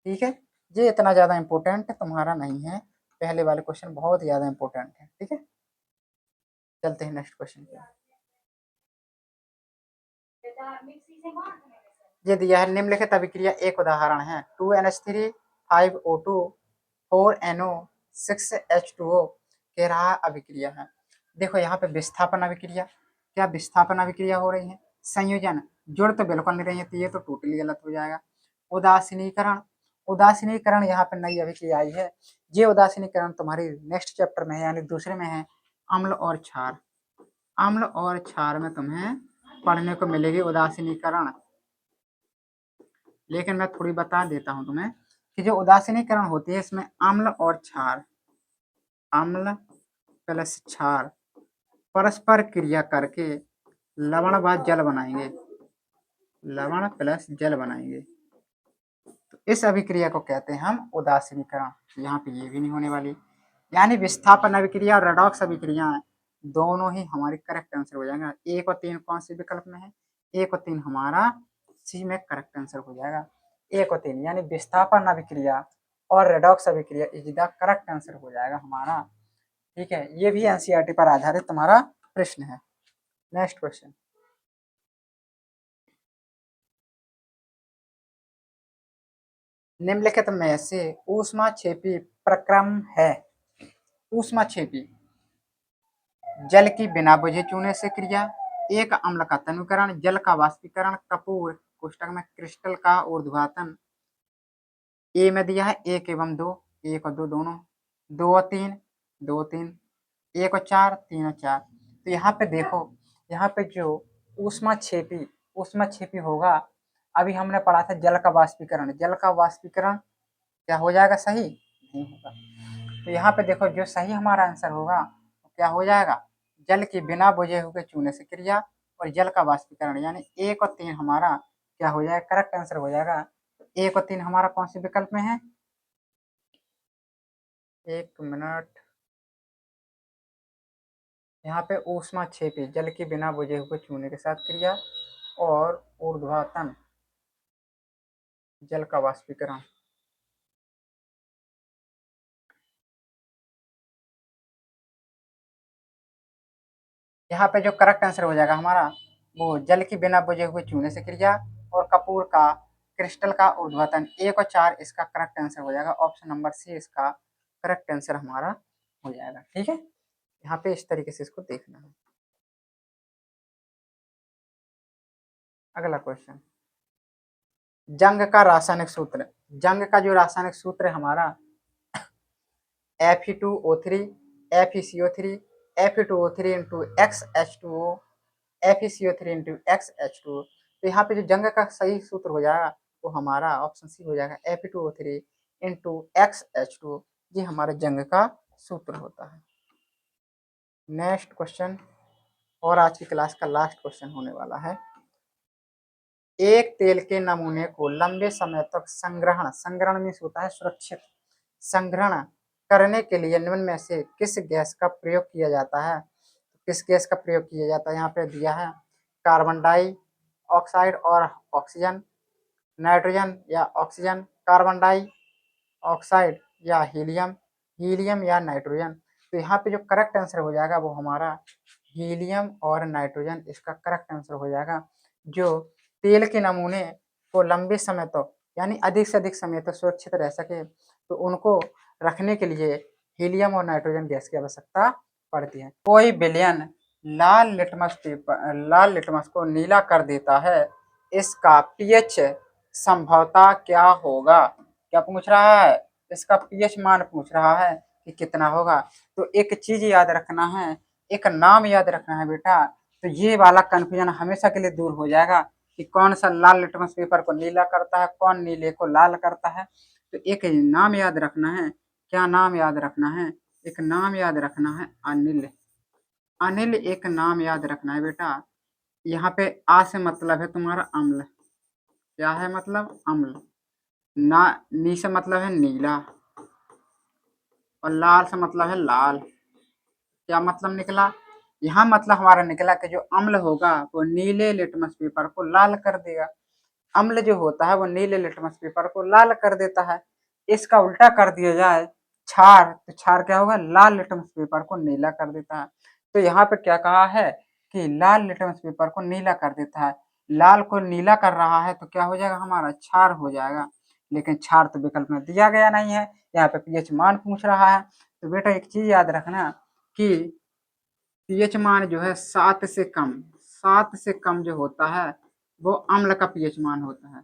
ठीक है। ये इतना ज़्यादा इंपॉर्टेंट तुम्हारा नहीं है, पहले वाले क्वेश्चन बहुत ज़्यादा इंपॉर्टेंट है, ठीक है। चलते हैं नेक्स्ट क्वेश्चन पे। ये दिया है निम्नलिखित अभिक्रिया एक उदाहरण है, 2NH3 5O2 4NO 6H2O कह रहा अभिक्रिया है। देखो यहाँ पे विस्थापन अभिक्रिया, क्या विस्थापन अभिक्रिया हो रही है, संयोजन जुड़ तो बिल्कुल नहीं रही है, तो ये तो टोटली गलत हो जाएगा। उदासीनीकरण, उदासीनीकरण यहाँ पे नई अभिक्रिया आई है, ये उदासीनीकरण तुम्हारी नेक्स्ट चैप्टर में है, यानी दूसरे में है, अम्ल और क्षार, अम्ल और क्षार में तुम्हें पढ़ने को मिलेगी उदासीनीकरण। लेकिन मैं थोड़ी बता देता हूं तुम्हें कि जो उदासीनीकरण होती है इसमें अम्ल और क्षार, अम्ल प्लस क्षार परस्पर क्रिया करके लवण व जल बनाएंगे, लवण प्लस जल बनाएंगे, तो इस अभिक्रिया को कहते हैं हम उदासीनीकरण। यहाँ पे ये भी नहीं होने वाली, यानी विस्थापन अभिक्रिया और रेडॉक्स अभिक्रिया दोनों ही हमारी करेक्ट आंसर हो जाएगा। 1 और 3 कौन से विकल्प में है, 1 और 3 हमारा सी में करेक्ट आंसर हो जाएगा। 1 और 3 यानी विस्थापन अभिक्रिया और रेडॉक्स अभिक्रिया इज द करेक्ट आंसर हो जाएगा हमारा, ठीक है। ये भी एनसीईआरटी पर आधारित तुम्हारा प्रश्न है। नेक्स्ट क्वेश्चन, निम्नलिखित में से ऊष्माक्षेपी प्रक्रम है, ऊष्माक्षेपी जल की बिना बुझे चूने से क्रिया, एक अम्ल का तनुकरण, जल का वाष्पीकरण, कपूर कोष्टक में क्रिस्टल का ऊर्ध्वाधन। ए में दिया है 1 एवं 2, 1 और 2 दोनों, 2 और 3, 2 और 3, 1 और 4, 3 और 4। तो यहाँ पे देखो, यहाँ पे जो ऊष्माक्षेपी होगा, अभी हमने पढ़ा था जल का वाष्पीकरण, जल का वाष्पीकरण क्या हो जाएगा, सही नहीं होगा। तो यहाँ पे देखो जो सही हमारा आंसर होगा क्या हो जाएगा, जल के बिना बुझे हुए चूने से क्रिया और जल का वाष्पीकरण, यानी 1 और 3 हमारा क्या हो जाएगा, करेक्ट आंसर हो जाएगा। 1 और 3 हमारा कौन से विकल्प में है, 1 मिनट, यहाँ पे ऊष्मा क्षेपी जल के बिना बुझे हुए चूने के साथ क्रिया और ऊर्ध्वाधन जल का वाष्पीकरण। यहाँ पे जो करेक्ट आंसर हो जाएगा हमारा वो जल की बिना बुझे हुए चूने से क्रिया और कपूर का क्रिस्टल का ऊर्ध्वाधन। 1 और 4 इसका करेक्ट आंसर हो जाएगा। ऑप्शन नंबर सी इसका करेक्ट आंसर हमारा हो जाएगा। ठीक है, यहाँ पे इस तरीके से इसको देखना है। अगला क्वेश्चन, जंग का रासायनिक सूत्र। जंग का जो रासायनिक सूत्र है हमारा Fe2O3 FeCO3 Fe2O3 into XH2O FeCO3 into XH2O। तो यहाँ पे जो जंग का सही सूत्र हो जाएगा वो हमारा ऑप्शन सी हो जाएगा Fe2O3 इंटू XH2O। ये हमारे जंग का सूत्र होता है। नेक्स्ट क्वेश्चन और आज की क्लास का लास्ट क्वेश्चन होने वाला है। एक तेल के नमूने को लंबे समय तक संग्रहण, संग्रहण मीन्स होता है सुरक्षित, संग्रहण करने के लिए निम्न में से किस गैस का प्रयोग किया जाता है। किस गैस का प्रयोग किया जाता है यहाँ पे दिया है, कार्बन डाइऑक्साइड और ऑक्सीजन, नाइट्रोजन या ऑक्सीजन, कार्बन डाइऑक्साइड या हीलियम, हीलियम या नाइट्रोजन। तो यहाँ पे जो करेक्ट आंसर हो जाएगा वो हमारा हीलियम और नाइट्रोजन इसका करेक्ट आंसर हो जाएगा। जो तेल के नमूने को लंबे समय तक यानी अधिक से अधिक समय तक सुरक्षित रह सके तो उनको रखने के लिए हीलियम और नाइट्रोजन गैस की आवश्यकता पड़ती है। कोई विलयन लाल लिटमस को नीला कर देता है, इसका पीएच संभवतः क्या होगा। क्या पूछ रहा है, इसका पीएच मान पूछ रहा है कि कितना होगा। तो एक चीज याद रखना है, एक नाम याद रखना है बेटा। तो ये वाला कंफ्यूजन हमेशा के लिए दूर हो जाएगा कि कौन सा लाल लिटमस पेपर को नीला करता है, कौन नीले को लाल करता है। तो एक नाम याद रखना है। क्या नाम याद रखना है, एक नाम याद रखना है अनिल। अनिल एक नाम याद रखना है बेटा। यहाँ पे आ से मतलब है तुम्हारा अम्ल। क्या है मतलब अम्ल। ना नी से मतलब है नीला और लाल से मतलब है लाल। क्या मतलब निकला, यहाँ मतलब हमारा निकला कि जो अम्ल होगा वो नीले लिटमस पेपर को लाल कर देगा। अम्ल जो होता है वो नीले लिटमस पेपर को लाल कर देता है। इसका उल्टा कर दिया जाए क्षार, तो क्षार क्या होगा, लाल लिटमस पेपर को नीला कर देता है। तो यहाँ पे क्या कहा है कि लाल लिटमस पेपर को नीला कर देता है। लाल को नीला कर रहा है तो क्या हो जाएगा हमारा क्षार हो जाएगा। लेकिन क्षार तो विकल्प में दिया गया नहीं है, यहाँ पे पीएच मान पूछ रहा है। तो बेटा एक चीज याद रखना कि पीएच मान जो है 7 से कम, 7 से कम जो होता है वो अम्ल का पीएच मान होता है।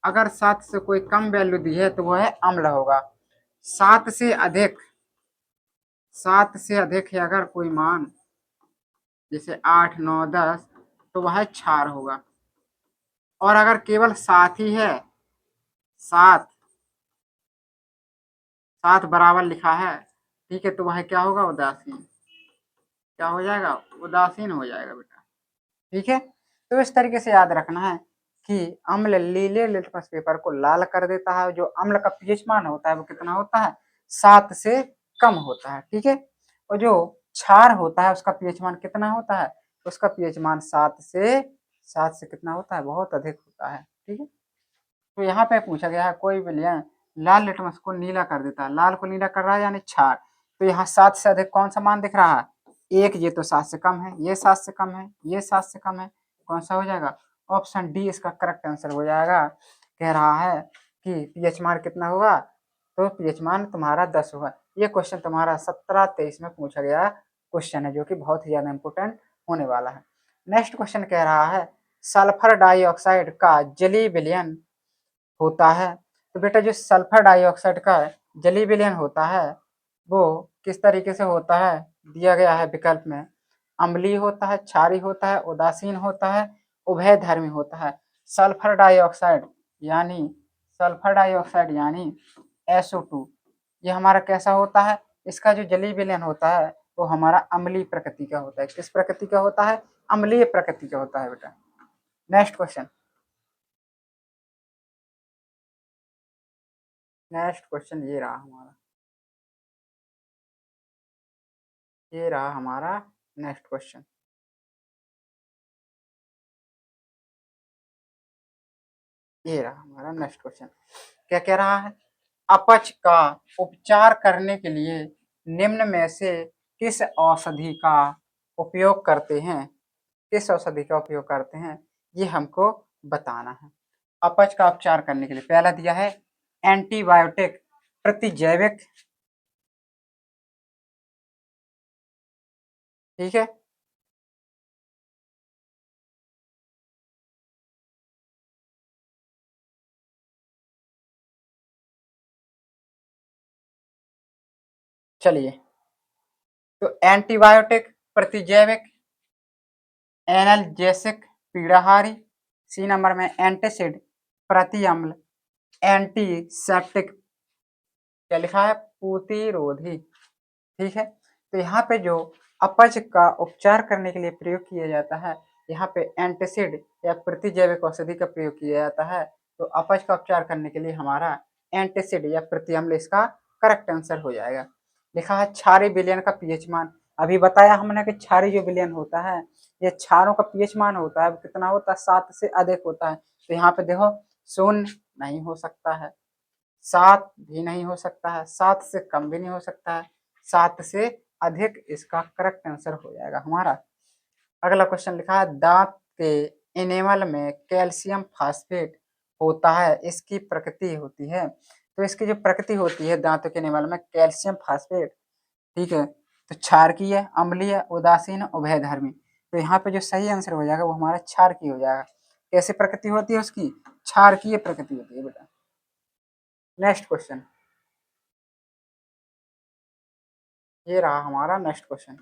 अगर 7 से कोई कम वैल्यू दी है तो वो है अम्ल होगा। 7 से अधिक, 7 से अधिक है अगर कोई मान जैसे 8 9 10 तो वह क्षार होगा। और अगर केवल 7 ही है, 7 7 बराबर लिखा है, ठीक है, तो वह क्या होगा उदासीन। क्या हो जाएगा, उदासीन हो जाएगा बेटा। ठीक है, तो इस तरीके से याद रखना है कि अम्ल नीले लिटमस पेपर को लाल कर देता है। जो अम्ल का पीएच मान होता है वो कितना होता है, 7 से कम होता है। ठीक है, और जो क्षार होता है उसका पीएच मान कितना होता है, उसका पीएच मान 7 से कितना होता है, बहुत अधिक होता है। ठीक है, तो यहाँ पे पूछा गया है कोई विलयन लाल लिटमस को नीला कर देता है, लाल को नीला कर रहा है यानी क्षार। तो यहाँ 7 से अधिक कौन सा मान दिख रहा है, एक, ये तो 7 से कम है, ये 7 से कम है, ये 7 से कम है, कौन सा हो जाएगा, ऑप्शन डी इसका करेक्ट आंसर हो जाएगा। कह रहा है कि पीएच मान कितना होगा, तो पीएच मान तुम्हारा 10 होगा। ये क्वेश्चन तुम्हारा 17-23 में पूछा गया क्वेश्चन है जो कि बहुत ही ज्यादा इंपोर्टेंट होने वाला है। नेक्स्ट क्वेश्चन कह रहा है सल्फर डाइऑक्साइड का जलीय विलयन होता है। तो बेटा जो सल्फर डाइऑक्साइड का जलीय विलयन होता है वो किस तरीके से होता है, दिया गया है विकल्प में। अम्लीय होता है, क्षारीय होता है, उदासीन होता है, उभयधर्मी होता है। सल्फर डाइऑक्साइड यानी सल्फर डाइऑक्साइड यानी SO2 ये हमारा कैसा होता है, इसका जो जलीय विलयन होता है वो हमारा अम्लीय प्रकृति का होता है। किस प्रकृति का होता है, अम्लीय प्रकृति का होता है बेटा। नेक्स्ट क्वेश्चन, नेक्स्ट क्वेश्चन ये रहा हमारा नेक्स्ट क्वेश्चन, ये रहा हमारा नेक्स्ट क्वेश्चन। क्या कह रहा है? अपच का उपचार करने के लिए निम्न में से किस औषधि का उपयोग करते हैं? किस औषधि का उपयोग करते हैं, ये हमको बताना है। अपच का उपचार करने के लिए पहला दिया है एंटीबायोटिक, प्रतिजैविक, ठीक है। चलिए, तो एंटीबायोटिक, प्रतिजैविक, एनाल्जेसिक, पीड़ाहारी, सी नंबर में एंटीसिड, प्रति अम्ल, एंटीसेप्टिक, क्या लिखा है? प्रतिरोधी, ठीक है। तो यहाँ पे जो अपच का उपचार करने के लिए प्रयोग किया जाता है, यहाँ पे एंटीसिड या प्रतिजैविक औषधि का प्रयोग किया जाता है। तो अपच का उपचार करने के लिए हमारा एंटीसिड या प्रतिअम्ल इसका करेक्ट आंसर हो जाएगा। लिखा है क्षारीय विलयन का पीएच मान। अभी बताया हमने कि क्षारीय जो विलयन होता है, ये क्षारों का पीएच मान होता है, कितना होता है? 7 से अधिक होता है। तो यहाँ पे देखो, शून्य नहीं हो सकता है, 7 भी नहीं हो सकता है, 7 से कम भी नहीं हो सकता है, 7 से अधिक इसका करेक्ट आंसर हो जाएगा हमारा। अगला क्वेश्चन लिखा है दांत के इनेमल में कैल्शियम फास्फेट होता है, इसकी प्रकृति होती है। तो इसकी जो प्रकृति होती है दांतों के इनेमल में कैल्शियम फास्फेट, ठीक है, तो क्षारकीय, अम्लीय, उदासीन, उभयधर्मी। तो यहाँ पे जो सही आंसर हो जाएगा वो हमारा क्षारकीय हो जाएगा। कैसे प्रकृति होती है उसकी? क्षारकीय प्रकृति होती है बेटा। नेक्स्ट क्वेश्चन, ये रहा हमारा नेक्स्ट क्वेश्चन।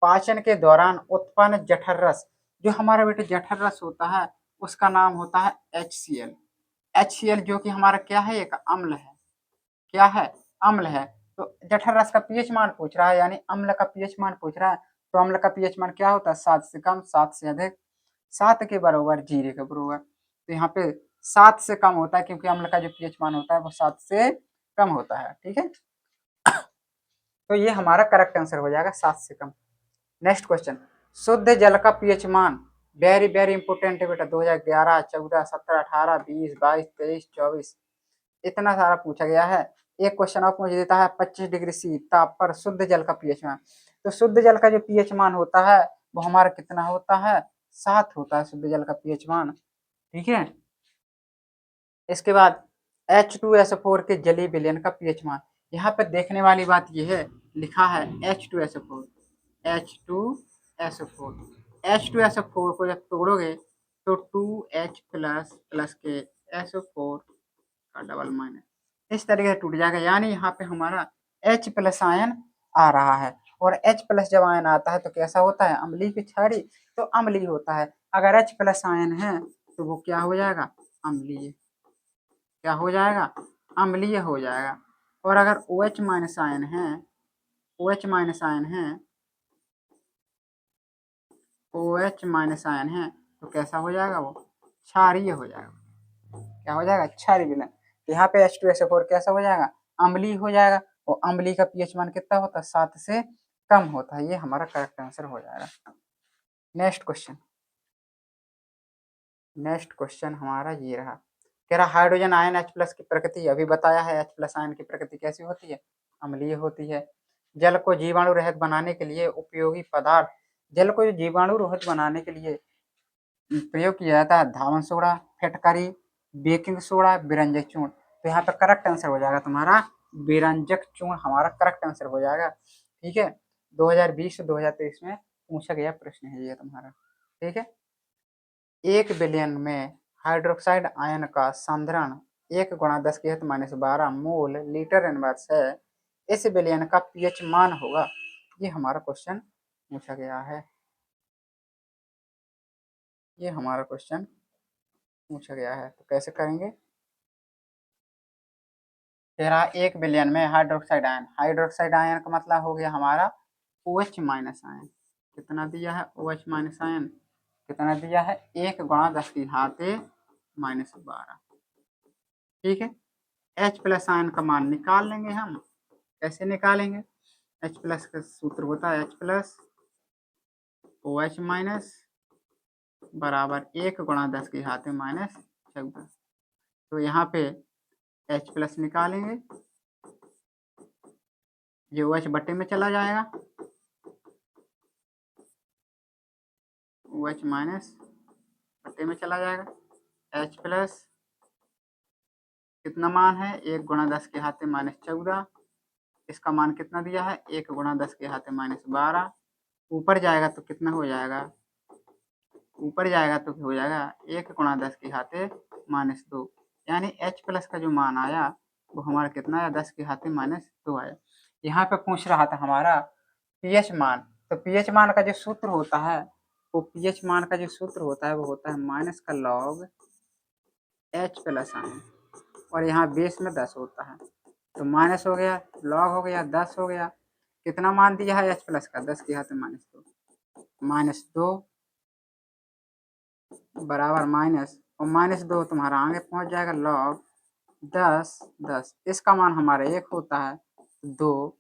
पाचन के दौरान उत्पन्न जठर रस, जो हमारा बेटा जठर रस होता है उसका नाम होता है HCl। HCl जो कि हमारा क्या है? एक अम्ल है। क्या है? अम्ल है। तो जठर रस का पीएच मान पूछ रहा है, यानी अम्ल का पीएच मान पूछ रहा है। तो अम्ल का पीएच मान क्या होता है? 7 से कम, 7 से अधिक, 7 के बराबर, 0 के बराबर। तो यहाँ पे 7 से कम होता है, क्योंकि अम्ल का जो पीएच मान होता है वो 7 से कम होता है, ठीक है। तो ये हमारा करेक्ट आंसर हो जाएगा, 7 से कम। नेक्स्ट क्वेश्चन, शुद्ध जल का पीएच मान, वेरी वेरी इंपोर्टेंट है बेटा। 2011, 14, 17, 18, 20, 22, 23, 24, इतना सारा पूछा गया है। एक क्वेश्चन ऑफ मुझे देता है 25 डिग्री सी ताप पर शुद्ध जल का पीएच मान। तो शुद्ध जल का जो पीएच मान होता है वो हमारा कितना होता है? 7 होता है शुद्ध जल का पीएच मान, ठीक है। इसके बाद H2SO4 के जलीय विलयन का पीएच मान। यहाँ पर देखने वाली बात यह है, लिखा है H2SO4, H2SO4, H2SO4 को जब तोड़ोगे तो 2H प्लस प्लस के SO4 का डबल माइनस इस तरीके से टूट जाएगा, यानी यहाँ पे हमारा H प्लस आयन आ रहा है। और H प्लस जब आयन आता है तो कैसा होता है? अम्लीय की क्षारीय, तो अम्लीय होता है। अगर H प्लस आयन है तो वो क्या हो जाएगा? अम्लीय। क्या हो जाएगा? अम्लीय हो जाएगा। और अगर OH माइनस आयन है, OH माइनस आयन है, OH माइनस आयन है, तो कैसा हो जाएगा? वो क्षारीय हो जाएगा। क्या हो जाएगा? क्षारीय विलयन। तो यहाँ पे H2SO4 कैसा हो जाएगा? अम्लीय हो जाएगा। और अम्लीय का पीएच मान कितना होता है? 7 से कम होता है। ये हमारा करेक्ट आंसर हो जाएगा। नेक्स्ट क्वेश्चन, नेक्स्ट क्वेश्चन हमारा ये रहा। कह रहा हाइड्रोजन आयन H प्लस की प्रकृति, अभी बताया है H प्लस आयन की प्रकृति कैसी होती है? अम्लीय होती है। जल को जीवाणु रहित बनाने के लिए उपयोगी पदार्थ, जल को जीवाणु रहित बनाने के लिए प्रयोग किया जाता है धावन सोडा, फिटकरी, बेकिंग सोडा, विरंजक चूर्ण। तो यहाँ पर करेक्ट आंसर हो जाएगा तुम्हारा विरंजक चूर्ण, हमारा करेक्ट आंसर हो जाएगा, ठीक है। 2020 से 2023 में पूछा गया प्रश्न है ये तुम्हारा, ठीक है। 1 बिलियन में हाइड्रोक्साइड आयन का सांद्रण 1 गुणा 10 की घात माइनस 12 मोल लीटर इनवर्स है। इस विलयन का पीएच मान होगा। ये हमारा क्वेश्चन पूछा गया है। ये हमारा क्वेश्चन पूछा गया है, तो कैसे करेंगे? तेरा 1 बिलियन में हाइड्रोक्साइड आयन, हाइड्रोक्साइड आयन का मतलब हो गया हमारा OH माइनस आयन। कितना दिया है? OH माइनस आयन कितना दिया है? 1 गुणा 10 की घात माइनस 12, ठीक है। H प्लस आयन का मान निकाल लेंगे हम। कैसे निकालेंगे? H प्लस का सूत्र होता है H प्लस OH माइनस बराबर 1 गुणा 10 की घात माइनस 14। तो यहाँ पे H प्लस निकालेंगे, ये OH बट्टे में चला जाएगा, OH माइनस बट्टे में चला जाएगा, H प्लस कितना मान है 1 गुणा 10 के घात माइनस 14, इसका मान कितना दिया है 1 गुणा 10 के घात माइनस 12, ऊपर जाएगा तो कितना हो जाएगा, ऊपर जाएगा तो हो जाएगा 1 गुणा 10 की घात माइनस 2, यानी H प्लस का जो मान आया वो हमारा कितना आया 10 की घात माइनस 2 आया। यहाँ पे पूछ रहा था हमारा pH मान, तो pH मान का जो सूत्र होता है वो pH मान का जो सूत्र होता है वो होता है माइनस का लॉग H प्लस आए, और यहाँ बेस में 10 होता है, तो माइनस हो गया, लॉग हो गया, 10 हो गया, कितना मान दिया है H प्लस का 10 की घात माइनस 2, माइनस 2 बराबर माइनस, और माइनस 2 तुम्हारा आगे पहुंच जाएगा लॉग 10, इसका मान हमारा 1 होता है, 2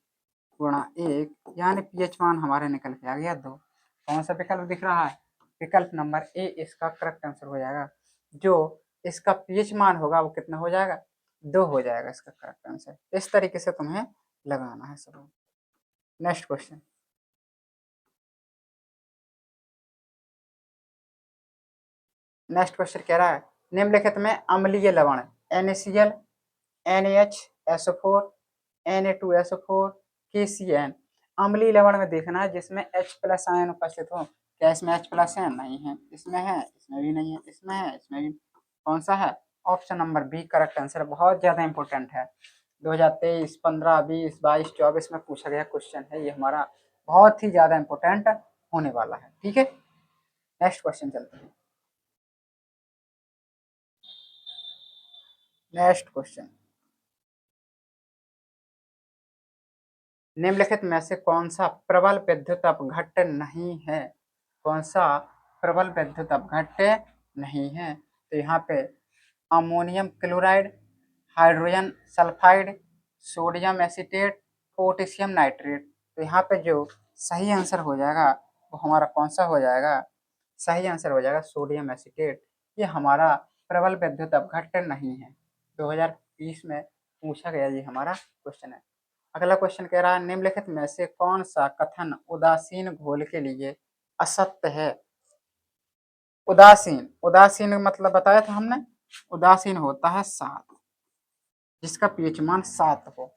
गुणा 1, यानी pH मान हमारे निकल के आ गया 2। कौन सा विकल्प दिख रहा है, विकल्प नंबर ए इसका करेक्ट आंसर हो जाएगा। जो इसका pH मान होगा वो कितना हो जाएगा 2 हो जाएगा इसका करेक्ट आंसर। इस तरीके से तुम्हें लगाना है सब। नेक्स्ट क्वेश्चन, नेक्स्ट क्वेश्चन कह रहा है निम्नलिखित में अम्लीय लवण NaCl, NaHSO4, Na2SO4, KCN अम्लीय लवण में देखना है जिसमें H प्लस आयन उपस्थित हो। क्या इसमें H प्लस है, नहीं है, इसमें है, इसमें भी नहीं है, इसमें है, इसमें भी, कौन सा है, option number B correct answer. बहुत ज्यादा इंपॉर्टेंट है, 2023, 15, 20, 22, 24 में पूछा गया क्वेश्चन है ये हमारा, बहुत ही ज्यादा इंपॉर्टेंट होने वाला है। ठीक है, नेक्स्ट क्वेश्चन चलते हैं। नेक्स्ट क्वेश्चन, निम्नलिखित में से कौन सा प्रबल विद्युत अपघट्य नहीं है, कौन सा प्रबल विद्युत अपघट्य नहीं है, तो यहाँ पे ammonium chloride, hydrogen sulphide, sodium acetate, potassium nitrate. तो यहाँ पे जो सही आंसर हो जाएगा वो हमारा कौन सा हो जाएगा, सही आंसर हो जाएगा सोडियम एसीटेट। ये हमारा प्रबल विद्युत अपघट्य नहीं है, 2020 में पूछा गया ये हमारा क्वेश्चन है। अगला क्वेश्चन कह रहा है निम्नलिखित में से कौन सा कथन उदासीन घोल के लिए असत्य है। उदासीन, उदासीन मतलब बताया था हमने, उदासीन होता है 7, जिसका पीएच मान 7 हो।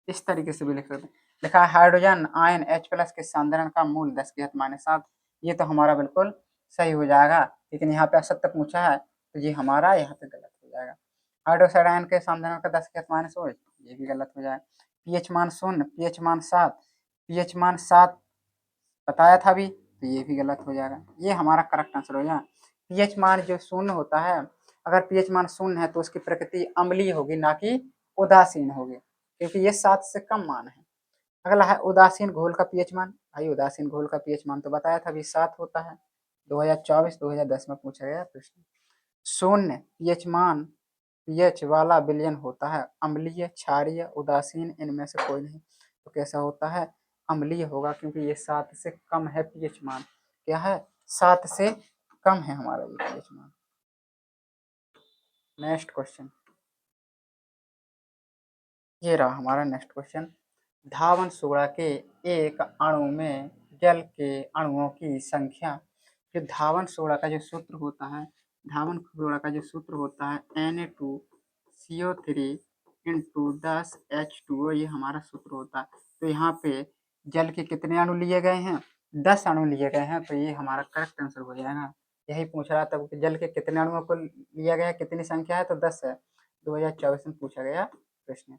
इस तरीके से भी लिख सकते हैं, लिखा है हाइड्रोजन आयन H प्लस के सांद्रण का मूल 10 की घात माइनस 7, ये तो हमारा बिल्कुल सही हो जाएगा, लेकिन यहाँ पे असत्य पूछा है तो ये हमारा यहाँ पे गलत हो जाएगा। हाइड्रोक्साइड आयन के सांद्रण का 10 की घात माइनस 8, ये भी गलत हो जाएगा। पीएच मान 0, पीएच मान 7, पीएच मान 7 बताया था भी, तो ये भी गलत हो जाएगा, ये हमारा करेक्ट आंसर हो जाएगा। पीएच मान जो 0 होता है, अगर पीएच मान 0 है तो उसकी प्रकृति अम्लीय होगी ना कि उदासीन होगी, क्योंकि ये 7 से कम मान है। अगला है उदासीन घोल का पीएच मान, भाई उदासीन घोल का पीएच मान तो बताया था अभी 7 होता है, 2024-2010 में पूछा गया प्रश्न। 0 पीएच मान पीएच वाला विलयन होता है अम्लीय, क्षारीय, उदासीन, इनमें से कोई नहीं, तो कैसा होता है अम्लीय होगा, क्योंकि ये 7 से कम है पीएच मान, क्या है 7 से कम है हमारा ये पीएच मान। नेक्स्ट क्वेश्चन, ये रहा हमारा नेक्स्ट क्वेश्चन, धावन सोडा के एक अणु में जल के अणुओं की संख्या। जो धावन सोडा का जो सूत्र होता है, धावन सोडा का जो सूत्र होता है Na2CO3 इंटू 10H2O, ये हमारा सूत्र होता है। तो यहाँ पे जल के कितने अणु लिए गए हैं, 10 अणु लिए गए हैं, तो ये हमारा करेक्ट आंसर हो जाएगा। यही पूछ रहा था कि जल के कितने अणुओं को लिया गया है, कितनी संख्या है, तो 10 है, 2024 में पूछा गया प्रश्न।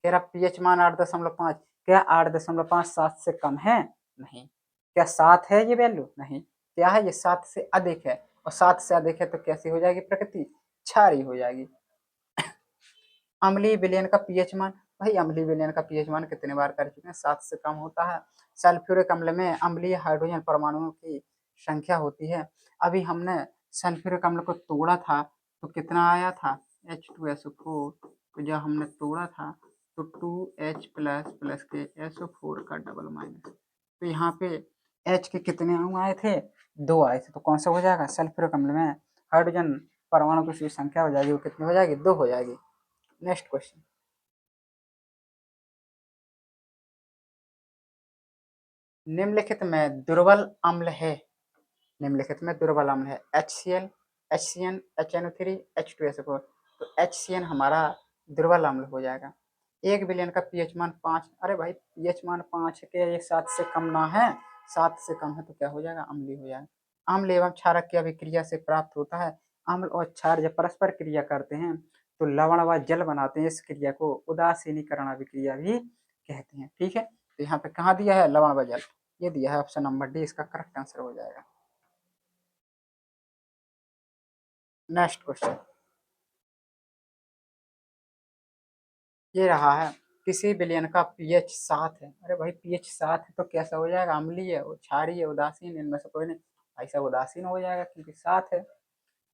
तेरा पीएच मान 8.5, क्या 8.5 7 से कम है, नहीं। क्या 7 है ये वैल्यू, नहीं। क्या है ये 7 से अधिक है, और 7 से अधिक है तो कैसी हो जाएगी प्रकृति, क्षारीय हो जाएगी। अम्लीय विलयन का पीएच मान, भाई अम्लीय विलयन का पीएच मान कितने बार कर चुके हैं, 7 से कम होता है। सल्फ्यूरिक अम्ल में अम्लीय हाइड्रोजन परमाणुओं की संख्या होती है। अभी हमने सल्फ्यूरिक अम्ल को तोड़ा था तो कितना आया था H2SO4, तो जब हमने तोड़ा था तो 2H प्लस प्लस के SO4 का डबल माइनस। तो यहाँ पे H के कितने अणु आए थे? 2 आए थे। तो कौन सा हो जाएगा? सल्फ्यूरिक अम्ल में हाइड्रोजन परमाणु की संख्या हो जाएगी, वो कितनी हो जाएगी? 2 हो जाएगी। नेक्स्ट क्वेश्चन, निम्नलिखित में दुर्बल अम्ल है, निम्नलिखित में दुर्बल अम्ल है HCl, HCN, HNO3, H2SO4। तो HCN हमारा दुर्बल अम्ल हो जाएगा। 1 विलयन का पीएच मान 5। अरे भाई पीएच मान 5 के ये 7 से कम ना है, 7 से कम है तो क्या हो जाएगा? अम्लीय हो जाएगा। अम्ल एवं क्षारक की अभिक्रिया से प्राप्त होता है। अम्ल और क्षार जब परस्पर क्रिया करते हैं तो लवण व जल बनाते हैं। इस क्रिया को उदासीनीकरण अभिक्रिया भी कहते हैं। ठीक है, तो यहाँ पे कहाँ दिया है? लवण व जल, ये दिया है ऑप्शन नंबर डी, इसका करेक्ट आंसर हो जाएगा। नेक्स्ट क्वेश्चन ये रहा है, किसी विलयन का पीएच 7 है। अरे भाई पीएच 7 है तो कैसा हो जाएगा? अम्लीय, क्षारीय, उदासीन, इनमें से कोई नहीं। ऐसा उदासीन हो जाएगा क्योंकि 7 है।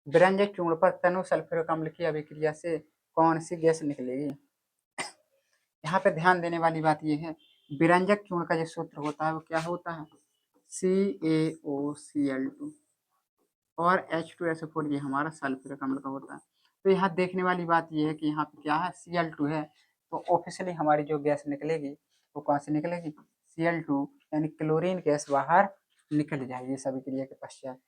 विरंजक चूर्ण पर तनु सल्फ्यूरिक अम्ल की अभिक्रिया से कौन सी गैस निकलेगी? यहाँ पे ध्यान देने वाली बात यह है, विरंजक चूर्ण का जो सूत्र होता है वो क्या होता है? CaOCl2 और H2SO4, ये हमारा सल्फ्यूरिक अम्ल का होता है। तो यहाँ देखने वाली बात यह है कि यहाँ पे क्या है? Cl2 है। तो ऑफिशियली हमारी जो गैस निकलेगी वो कौन सी निकलेगी? Cl2, यानी क्लोरीन गैस बाहर निकल जाएगी इस अभिक्रिया के पश्चात।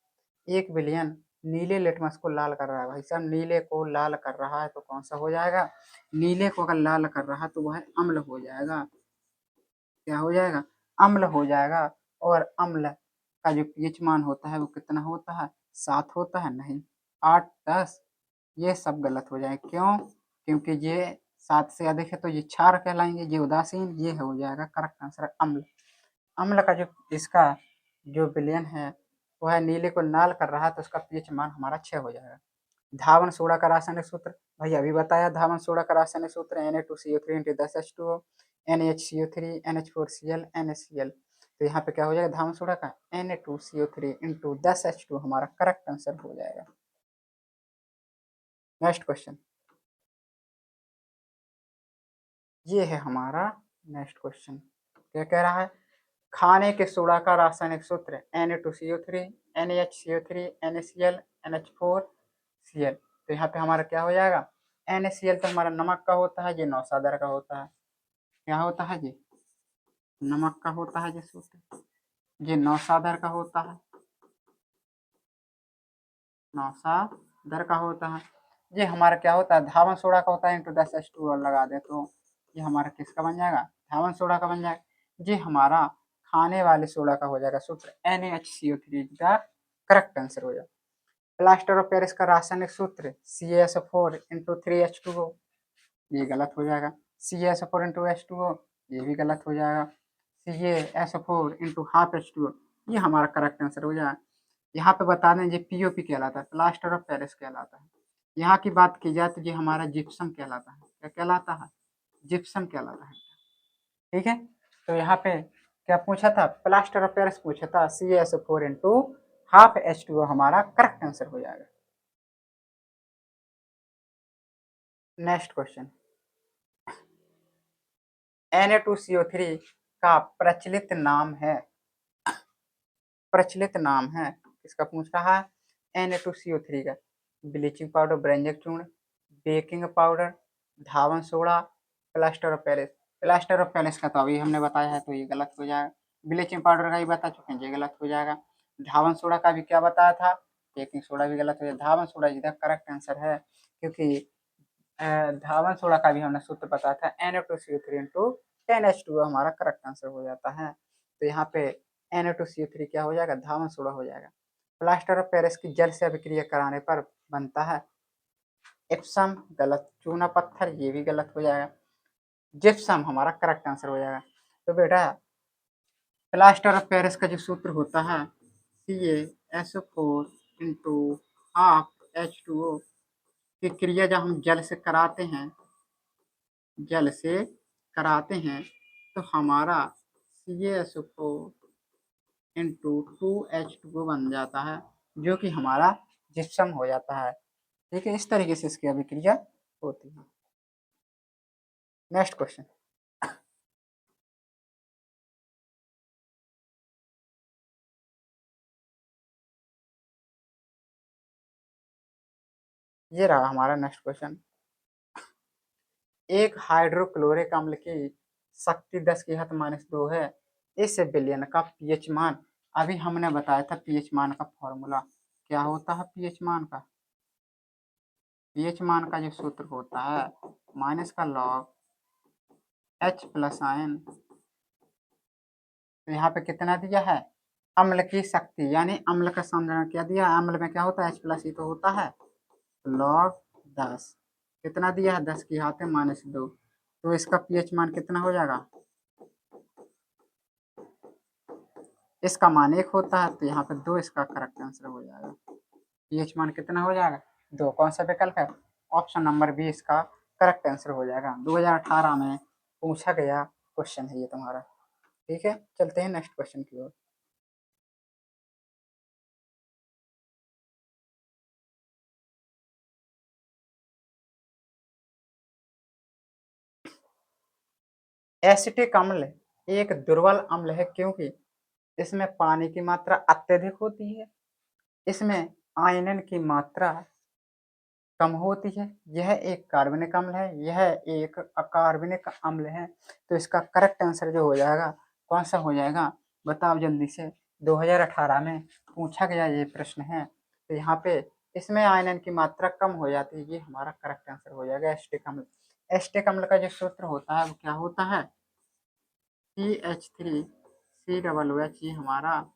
1 विलयन नीले लिटमस को लाल कर रहा है। भाई साहब नीले को लाल कर रहा है तो कौन सा हो जाएगा? नीले को अगर लाल कर रहा है तो वह अम्ल हो जाएगा। क्या हो जाएगा? अम्ल हो जाएगा। और अम्ल का जो पीएच मान होता है वो कितना होता है? 7 होता है? नहीं, 8, 10, ये सब गलत हो जाए। क्यों? क्योंकि ये 7 से अधिक है तो ये क्षार कहलाएंगे, ये उदासीन, ये हो जाएगा करेक्ट आंसर अम्ल। अम्ल का जो इसका जो विलयन है वह नीले को लाल कर रहा है तो उसका पीएच मान हमारा 6 हो जाएगा। धावन सोडा का रासायनिक सूत्र भैया अभी बताया। धावन सोडा का रासायनिक सूत्र Na2CO3 × 10H2O, NaHCO3, NH4Cl, NaCl। तो यहाँ पे क्या हो जाएगा? धावन सोडा का Na2CO3 × 10H2 हमारा करेक्ट आंसर हो जाएगा। नेक्स्ट क्वेश्चन ये है हमारा नेक्स्ट क्वेश्चन, क्या कह रहा है? खाने के सोडा का रासायनिक सूत्र Na2CO3, NaHCO3, NaCl, NH4Cl। तो यहाँ पे हमारा क्या हो जाएगा? NaCl तो हमारा नमक का होता है, ये नौसादर का होता है। क्या होता है? ये नमक का होता है ये सूत्र, ये नौसादर का होता है, नौसादर का होता है। ये हमारा क्या होता है? धावन सोडा का होता है इंटू 10H2 और लगा दे तो ये हमारा किसका बन जाएगा? धावन सोडा का बन जाएगा। ये हमारा खाने वाले सोडा का हो जाएगा सूत्र NaHCO3 का करेक्ट आंसर हो जाएगा। प्लास्टर ऑफ पेरिस का रासायनिक सूत्र CaSO4 × 3H2O, ये गलत हो जाएगा। CaSO4 × H2O, ये भी गलत हो जाएगा। CaSO4 × हाफ H2O, ये हमारा करेक्ट आंसर हो जाएगा। यहाँ पे बता दें ये POP कहलाता है, प्लास्टर ऑफ पेरिस कहलाता है। यहाँ की बात की जाए तो ये हमारा जिप्सम कहलाता है। क्या कहलाता है? जिप्सम कहलाता है। ठीक है, तो यहाँ पे क्या पूछा था? प्लास्टर ऑफ पेरिस पूछा था। CaSO4 × हाफ H2O हमारा करेक्ट आंसर हो जाएगा। नेक्स्ट क्वेश्चन, Na2CO3 का प्रचलित नाम है, प्रचलित नाम है किसका पूछ रहा है? Na2CO3 का ब्लीचिंग पाउडर, ब्रेंजक चूर्ण, baking powder, Dhawan soda, plaster of Paris. Plaster of Paris का तो अभी हमने बताया है तो ये गलत हो जाएगा। ब्लीचिंग पाउडर का भी बता चुके हैं, ये गलत हो जाएगा। धावन सोडा का भी क्या बताया था? बेकिंग सोडा भी गलत हो जाएगा। धावन सोडा इसका करेक्ट आंसर है क्योंकि धावन सोडा का भी हमने सूत्र बताया था Na2CO3 × 10H2O हमारा करेक्ट आंसर हो जाता है। तो यहाँ पे Na2CO3 क्या हो जाएगा? धावन सोडा हो जाएगा। प्लास्टर ऑफ पेरिस की जल से अभिक्रिया कराने पर बनता है एप्सम, गलत। चूना पत्थर, ये भी गलत हो जाएगा। जिप्सम हमारा करेक्ट आंसर हो जाएगा। तो बेटा प्लास्टर ऑफ पेरिस का जो सूत्र होता है CaSO4 × हाफ H2O की क्रिया जब हम जल से कराते हैं, जल से कराते हैं तो हमारा CaSO4 × 2H2O बन जाता है जो कि हमारा जिप्सम हो जाता है। ठीक है, इस तरीके से इसकी अभिक्रिया होती है। नेक्स्ट क्वेश्चन, ये रहा हमारा नेक्स्ट क्वेश्चन। एक हाइड्रोक्लोरिक अम्ल की शक्ति 10 की घात -2 है। इस विलयन का पीएच मान, अभी हमने बताया था पीएच मान का फॉर्मूला क्या होता है। पीएच मान का जो सूत्र होता है माइनस का लॉग एच प्लस आयन। तो यहाँ पे कितना दिया है, अम्ल की शक्ति यानी अम्ल का समीकरण क्या दिया है, अम्ल में क्या होता है एच प्लस ही तो होता है, लॉग 10 कितना दिया है 10 की घात -2। तो इसका पीएच मान कितना हो जाएगा, इसका मान 1 होता है तो यहाँ पे 2 इसका करेक्ट आंसर हो जाएगा। पीएच मान कितना हो जाएगा 2। कौन सा विकल्प है, ऑप्शन नंबर बी इसका करेक्ट आंसर हो जाएगा। 2018 में पूछा गया क्वेश्चन है ये तुम्हारा। ठीक है, चलते हैं नेक्स्ट क्वेश्चन की ओर। एसिटिक अम्ल एक दुर्बल अम्ल है क्योंकि इसमें पानी की मात्रा अत्यधिक होती है, इसमें आयनन की मात्रा कम होती है, यह एक कार्बनिक अम्ल है, यह एक अकार्बनिक अम्ल है। तो इसका करेक्ट आंसर जो हो जाएगा कौन सा हो जाएगा, बताओ जल्दी से। 2018 में पूछा गया ये प्रश्न है। तो यहाँ पे इसमें आयनन की मात्रा कम हो जाती है, ये हमारा करेक्ट आंसर हो जाएगा एसिटिक अम्ल। एसिटिक अम्ल का जो सूत्र होता है वो क्या होता है, CH3COOH, ये हमारा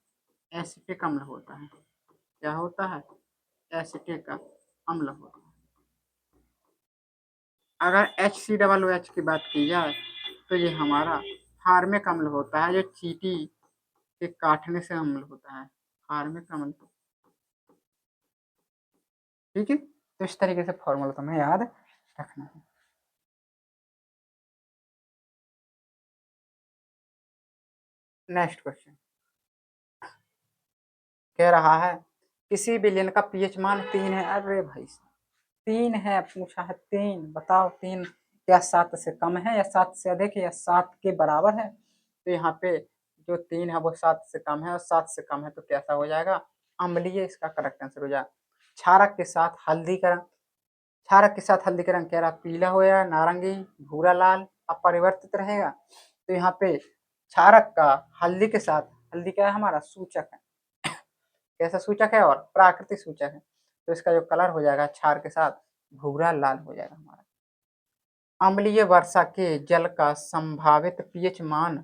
एसिटिक अम्ल होता है। क्या होता है, एसिटिक अम्ल होता है। अगर HCOOH की बात की जाए तो ये हमारा फार्मिक अम्ल होता है, जो चींटी के काटने से अम्ल होता है, फार्मिक अम्ल। ठीक है, तो इस तरीके से फॉर्मूला तुम्हें याद रखना है। नेक्स्ट क्वेश्चन कह रहा है किसी विलयन का पीएच मान 3 है। अरे भाई 3 है, पूछा है 3, बताओ 3 क्या 7 से कम है या 7 से अधिक है या 7 के बराबर है। तो यहाँ पे जो 3 है वो 7 से कम है और 7 से कम है तो कैसा हो जाएगा, अम्लीय इसका करेक्ट आंसर हो जाएगा। क्षारक के साथ हल्दी का रंग, क्षारक के साथ हल्दी का रंग कह रहा पीला हो या नारंगी, भूरा, लाल, अपरिवर्तित रहेगा। तो यहाँ पे क्षारक का हल्दी के साथ, हल्दी क्या है हमारा सूचक है, कैसा सूचक है और प्राकृतिक सूचक है। तो इसका जो कलर हो जाएगा क्षार के साथ भूरा लाल हो जाएगा हमारा। अम्लीय वर्षा के जल का संभावित पीएच मान,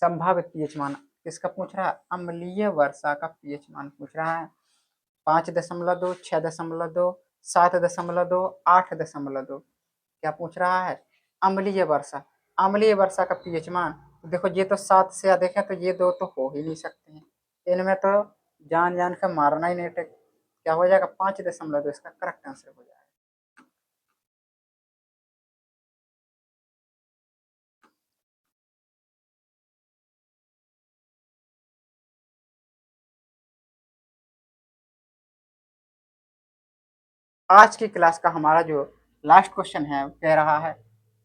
संभावित पीएच मान किसका पूछ रहा है, अम्लीय वर्षा का पीएच मान पूछ रहा है। 5.2, 6.2, 7.2, 8.2, क्या पूछ रहा है, अम्लीय वर्षा। अम्लीय वर्षा का पीएच मान देखो, ये तो 7 से अधिक है तो ये दो तो हो ही नहीं सकते हैं, इनमें तो जान जान कर मारना ही नहीं टेक। क्या हो जाएगा 5.2 इसका करेक्ट आंसर हो जाएगा। आज की क्लास का हमारा जो लास्ट क्वेश्चन है वो कह रहा है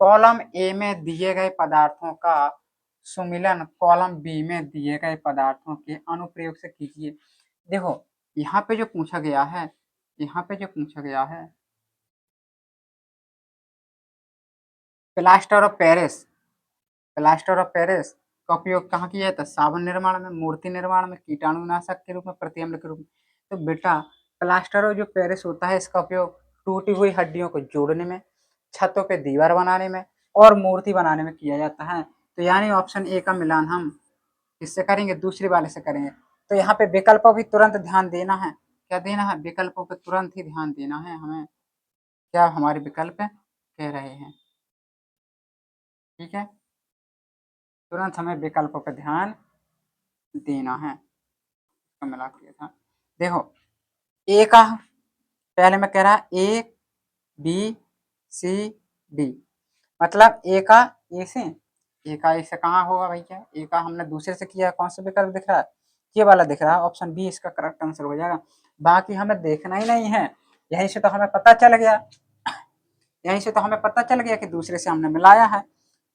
कॉलम ए में दिए गए पदार्थों का सुमिलन कॉलम बी में दिए गए पदार्थों के अनुप्रयोग से कीजिए। देखो यहाँ पे जो पूछा गया है, यहाँ पे जो पूछा गया है plaster of Paris, plaster of Paris का उपयोग कहाँ किया जाता है, साबुन निर्माण में, मूर्ति निर्माण में, कीटाणुनाशक के रूप में, प्रतिअम्ल के रूप में। तो बेटा प्लास्टर ऑफ जो पेरिस होता है इसका उपयोग टूटी हुई हड्डियों को जोड़ने में, छतों पे दीवार बनाने में और मूर्ति बनाने में किया जाता है। तो यानी ऑप्शन ए का मिलान हम किससे करेंगे, दूसरे वाले से करेंगे। तो यहाँ पे विकल्पों भी तुरंत ध्यान देना है, क्या देना है, विकल्पों पर तुरंत ही ध्यान देना है हमें, क्या हमारे विकल्प कह रहे हैं। ठीक है, तुरंत हमें विकल्पों पर ध्यान देना है। मिला दिया था, देखो ए का पहले में कह रहा ए बी सी डी, मतलब ए का ए से, ए का ए से कहाँ होगा भैया, ए का हमने दूसरे से किया, कौन सा विकल्प दिख रहा है, ये वाला दिख रहा है, ऑप्शन बी इसका करेक्ट आंसर हो जाएगा। बाकी हमें देखना ही नहीं है, यहीं से तो हमें पता चल गया यहीं से तो हमें पता चल गया कि दूसरे से हमने मिलाया है।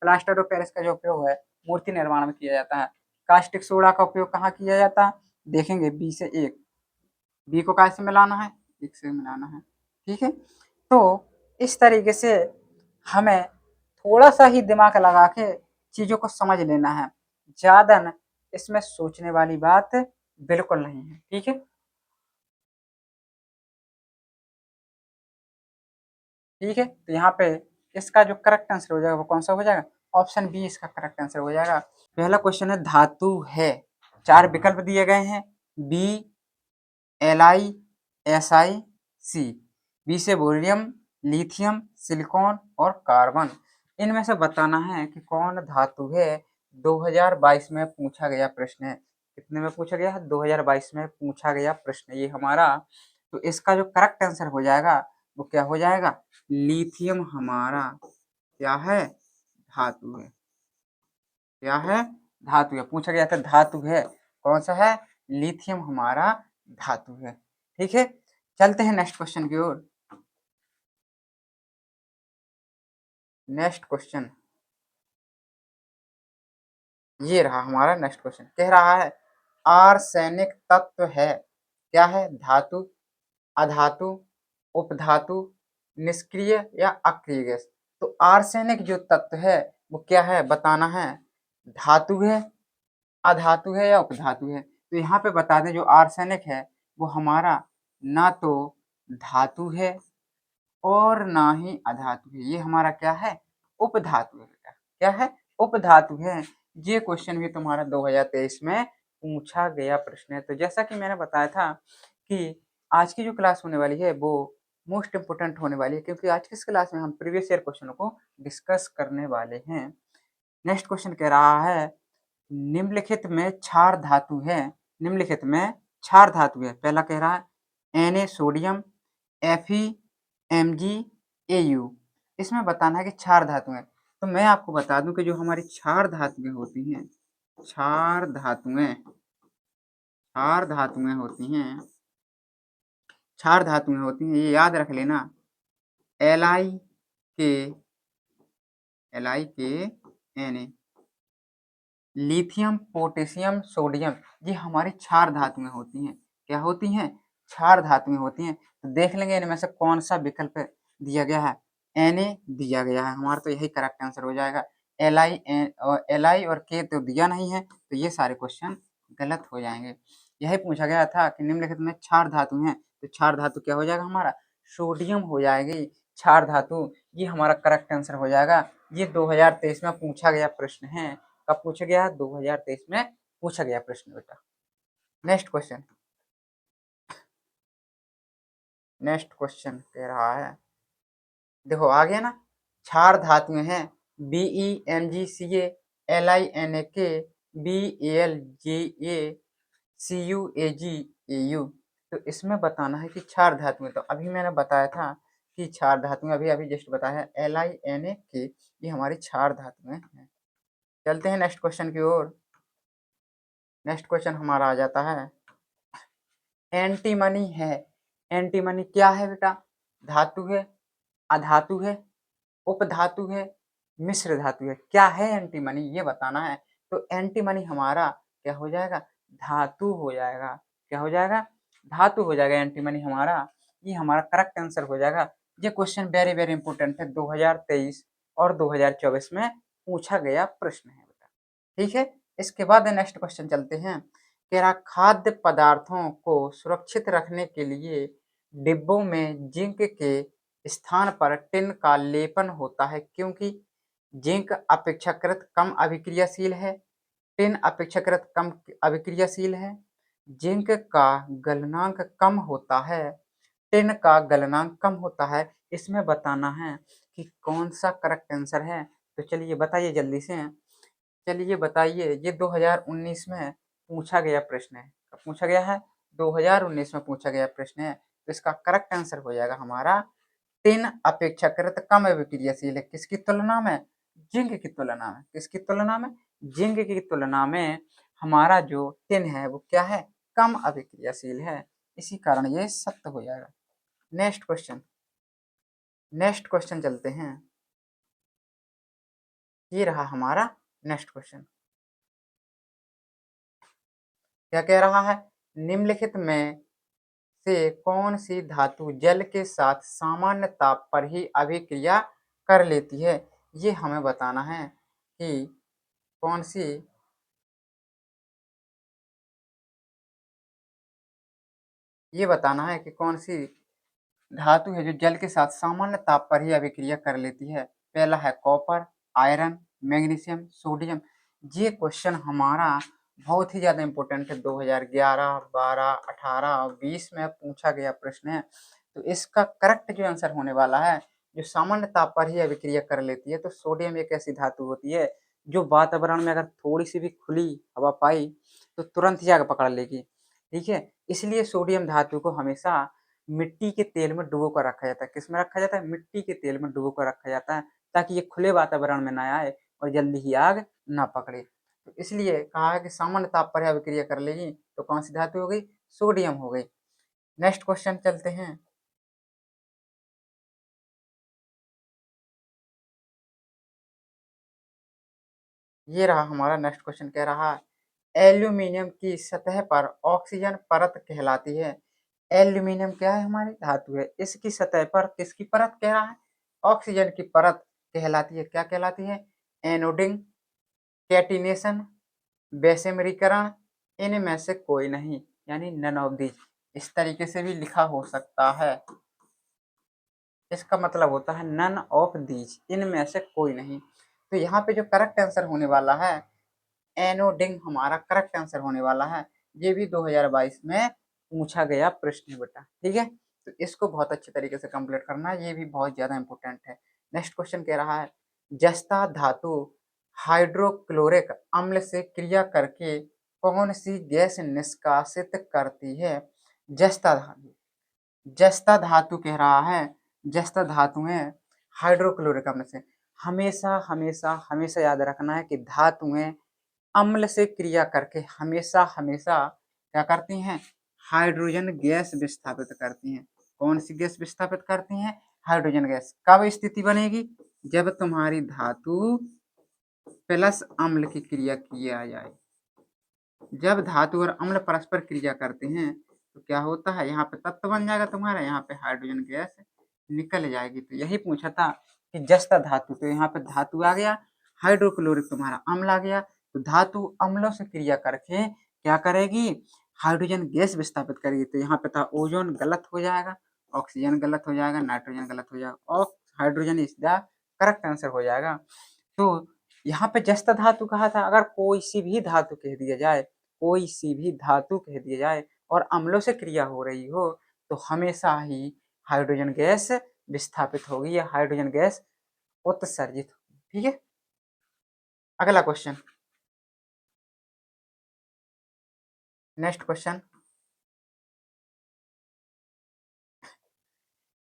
प्लास्टर ऑफ पेरिस का जो उपयोग है मूर्ति निर्माण में किया जाता है। कास्टिक सोडा का उपयोग कहाँ किया जाता है? देखेंगे बी से एक, बी को कैसे मिलाना है, एक से मिलाना है। ठीक है, तो इस तरीके से हमें थोड़ा सा ही दिमाग लगा के चीजों को समझ लेना है, ज्यादा न इसमें सोचने वाली बात बिल्कुल नहीं है। ठीक है, ठीक है, तो यहाँ पे इसका जो करेक्ट आंसर हो जाएगा वो कौन सा हो जाएगा? ऑप्शन बी इसका करेक्ट आंसर हो जाएगा। पहला क्वेश्चन है धातु है, चार विकल्प दिए गए हैं, B, L I, S I, C. B से बोरियम, लिथियम, सिलिकॉन और कार्बन। इनमें से बताना है कि कौन धातु है। 2022 में पूछा गया प्रश्न है। कितने में पूछा गया है? 2022 में पूछा गया प्रश्न ये हमारा। तो इसका जो करेक्ट आंसर हो जाएगा वो क्या हो जाएगा? लिथियम हमारा क्या है? धातु है। क्या है? धातु है। पूछा गया था धातु है, कौन सा है? लिथियम हमारा धातु है। ठीक है, चलते हैं नेक्स्ट क्वेश्चन की ओर। नेक्स्ट क्वेश्चन ये रहा हमारा। नेक्स्ट क्वेश्चन कह रहा है आर्सेनिक तत्व है, क्या है? धातु, अधातु, उपधातु, निष्क्रिय या अक्रिय गैस। तो आर्सेनिक जो तत्व है वो क्या है बताना है। धातु है, अधातु है या उपधातु है। तो यहाँ पे बता दें जो आर्सेनिक है वो हमारा ना तो धातु है और ना ही अधातु है, ये हमारा क्या है? उपधातु है बेटा। क्या है? उपधातु है। ये क्वेश्चन भी तुम्हारा 2023 में पूछा गया प्रश्न है। तो जैसा कि मैंने बताया था कि आज की जो क्लास होने वाली है वो मोस्ट इम्पोर्टेंट होने वाली है, क्योंकि आज की इस क्लास में हम प्रीवियस ईयर क्वेश्चनों को डिस्कस करने वाले हैं। नेक्स्ट क्वेश्चन कह रहा है निम्नलिखित में क्षार धातु है। निम्नलिखित में क्षार धातु है। पहला कह रहा है Na sodium, Fe, Mg, Au। इसमें बताना है कि क्षार धातु है। तो मैं आपको बता दूं कि जो हमारी क्षार धातुएं होती हैं, क्षार धातुएं, क्षार धातुएं होती हैं, क्षार धातुएं होती हैं, ये याद रख लेना। Li के, Li के Na, लिथियम, पोटेशियम, सोडियम, ये हमारी क्षार धातुएं होती हैं। क्या होती हैं? क्षार धातुएं होती हैं। तो देख लेंगे इनमें से कौन सा विकल्प दिया गया है। Na दिया गया है हमारा, तो यही करेक्ट आंसर हो जाएगा। Li और K तो दिया नहीं है, तो ये सारे क्वेश्चन गलत हो जाएंगे। यही पूछा गया था कि निम्नलिखित में क्षार धातु हैं, तो क्षार धातु क्या हो जाएगा हमारा? सोडियम हो जाएगी क्षार धातु। ये हमारा करेक्ट आंसर हो जाएगा। ये 2023 में पूछा गया प्रश्न है। कब पूछा गया? 2023 में पूछा गया प्रश्न बेटा। नेक्स्ट क्वेश्चन, नेक्स्ट क्वेश्चन कह रहा है, देखो आ गया ना। क्षार धातुएं हैं BeMgCa, LiNaK, BAlGa, CuAgAu। तो इसमें बताना है कि क्षार धातुएं, तो अभी मैंने बताया था कि क्षार धातुएं, अभी अभी जस्ट बताया है LiNaK, ये हमारी क्षार धातुएं हैं। चलते हैं नेक्स्ट क्वेश्चन की ओर। नेक्स्ट क्वेश्चन हमारा आ जाता है एंटीमनी है। एंटीमनी क्या है बेटा? धातु है, अधातु है, उपधातु है, मिश्र धातु है। क्या है एंटीमनी ये बताना है। तो एंटीमनी हमारा क्या हो जाएगा? धातु हो जाएगा। क्या हो जाएगा? धातु हो जाएगा एंटीमनी हमारा। ये हमारा करेक्ट आंसर हो जाएगा। ये क्वेश्चन वेरी वेरी इंपॉर्टेंट है, 2023 और 2024 में पूछा गया प्रश्न है बेटा। ठीक है, इसके बाद नेक्स्ट क्वेश्चन चलते हैं। कह रहा खाद्य पदार्थों को सुरक्षित रखने के लिए डिब्बों में जिंक के स्थान पर टिन का लेपन होता है, क्योंकि जिंक अपेक्षाकृत कम अभिक्रियाशील है। टिन अपेक्षाकृत कम अभिक्रियाशील है। जिंक का गलनांक कम होता है। टिन का गलनांक कम होता है। इसमें बताना है कि कौन सा करेक्ट आंसर है। तो चलिए बताइए जल्दी से। चलिए बताइए, ये 2019 में पूछा गया प्रश्न है। कब पूछा गया है? 2019 में पूछा गया प्रश्न है। तो इसका करेक्ट आंसर हो जाएगा हमारा टिन अपेक्षाकृत कम अभिक्रियाशील है। किसकी तुलना में? जिंक की तुलना में। किसकी तुलना में? जिंक की तुलना में हमारा जो टिन है वो क्या है? कम अभिक्रियाशील है। इसी कारण ये सत्य हो जाएगा। नेक्स्ट क्वेश्चन, नेक्स्ट क्वेश्चन चलते हैं। ये रहा हमारा नेक्स्ट क्वेश्चन। क्या कह रहा है? निम्नलिखित में से कौन सी धातु जल के साथ सामान्य ताप पर ही अभिक्रिया कर लेती है? ये हमें बताना है कि कौन सी ये बताना है कि कौन सी धातु है जो जल के साथ सामान्य ताप पर ही अभिक्रिया कर लेती है। पहला है कॉपर, आयरन, मैग्नीशियम, सोडियम। ये क्वेश्चन हमारा बहुत ही ज़्यादा इम्पोर्टेंट है। 2011, 12, 18 और 20 में पूछा गया प्रश्न है। तो इसका करेक्ट जो आंसर होने वाला है, जो सामान्य ताप पर ही अभिक्रिया कर लेती है, तो सोडियम एक ऐसी धातु होती है जो वातावरण में अगर थोड़ी सी भी खुली हवा पाई तो तुरंत ही आग पकड़ लेगी। ठीक है, इसलिए सोडियम धातु को हमेशा मिट्टी के तेल में डुबो कर रखा जाता है। किसमें रखा जाता है? मिट्टी के तेल में डुबो कर रखा जाता है, ताकि ये खुले वातावरण में ना आए और जल्दी ही आग ना पकड़े। तो इसलिए कहा है कि सामान्य ताप पर अभिक्रिया कर लेगी, तो कौन सी धातु हो गई? सोडियम हो गई। नेक्स्ट क्वेश्चन चलते हैं। ये रहा हमारा नेक्स्ट क्वेश्चन। कह रहा है एल्यूमीनियम की सतह पर ऑक्सीजन परत कहलाती है। एल्यूमीनियम क्या है? हमारी धातु है। इसकी सतह पर किसकी परत कह रहा है? ऑक्सीजन की परत कहलाती है। क्या कहलाती है? एनोडिंग, कैटिनेशन, बेसेमरीकरण, इनमें से कोई नहीं, यानी नन ऑफ दीज। इस तरीके से भी लिखा हो सकता है। इसका मतलब होता है नन ऑफ दीज, इनमें से कोई नहीं। तो यहाँ पे जो करेक्ट आंसर होने वाला है, एनोडिंग हमारा करेक्ट आंसर होने वाला है। ये भी 2022 में पूछा गया प्रश्न है बेटा। ठीक है, तो इसको बहुत अच्छे तरीके से कंप्लीट करना है, ये भी बहुत ज्यादा इंपॉर्टेंट है। नेक्स्ट क्वेश्चन कह रहा है जस्ता धातु हाइड्रोक्लोरिक अम्ल से क्रिया करके कौन सी गैस निष्कासित करती है? जस्ता धातु, जस्ता धातु कह रहा है, जस्ता धातुएं हाइड्रोक्लोरिक अम्ल से, हमेशा हमेशा हमेशा याद रखना है कि धातुएं अम्ल से क्रिया करके हमेशा हमेशा क्या करती हैं? हाइड्रोजन गैस विस्थापित करती हैं। कौन सी गैस विस्थापित करती हैं? Hydrogen gas. कब स्थिति बनेगी? जब तुम्हारी धातु प्लस अम्ल की क्रिया किया जाए। जब धातु और अम्ल परस्पर क्रिया करते हैं तो क्या होता है? यहाँ पे तत्व बन जाएगा तुम्हारा, यहाँ पे हाइड्रोजन गैस निकल जाएगी। तो यही पूछा था कि जस्ता धातु, तो यहाँ पे धातु आ गया, हाइड्रोक्लोरिक तुम्हारा अम्ल आ गया। तो धातु अम्लों से क्रिया करके क्या करेगी? हाइड्रोजन गैस विस्थापित करेगी। तो यहाँ पे था ओजोन गलत हो जाएगा, ऑक्सीजन गलत हो जाएगा, नाइट्रोजन गलत हो जाएगा और hydrogen is the correct answer हो जाएगा। तो यहाँ पे जस्ता धातु कहा था। अगर कोई सी भी धातु कह दिया जाए, कोई सी भी धातु कह दिया जाए और अम्लों से क्रिया हो रही हो, तो हमेशा ही हाइड्रोजन गैस विस्थापित होगी या हाइड्रोजन गैस उत्सर्जित होगी। ठीक है, अगला क्वेश्चन, नेक्स्ट क्वेश्चन।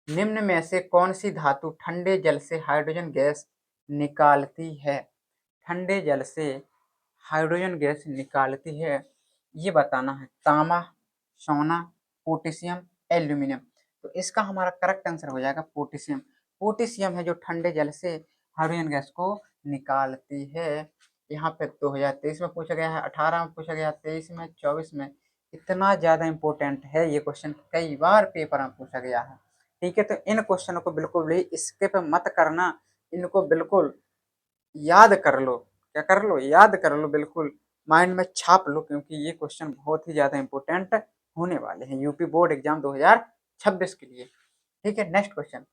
निम्न में से कौन सी धातु ठंडे जल से हाइड्रोजन गैस निकालती है? ठंडे जल से हाइड्रोजन गैस निकालती है, ये बताना है। तांबा, सोना, पोटेशियम, एल्यूमिनियम। तो इसका हमारा करेक्ट आंसर हो जाएगा पोटेशियम। पोटेशियम है जो ठंडे जल से हाइड्रोजन गैस को निकालती है। यहाँ पे 2023 में पूछा गया है, 18 में पूछा गया, 23 में, 24 में। इतना ज़्यादा इंपॉर्टेंट है ये क्वेश्चन, कई बार पेपर में पूछा गया है। ठीक है, तो इन क्वेश्चनों को बिल्कुल भी स्किप मत करना, इनको बिल्कुल याद कर लो। क्या कर लो? याद कर लो, बिल्कुल माइंड में छाप लो, क्योंकि ये क्वेश्चन बहुत ही ज्यादा इंपॉर्टेंट होने वाले हैं यूपी बोर्ड एग्जाम 2026 के लिए। ठीक है, नेक्स्ट क्वेश्चन।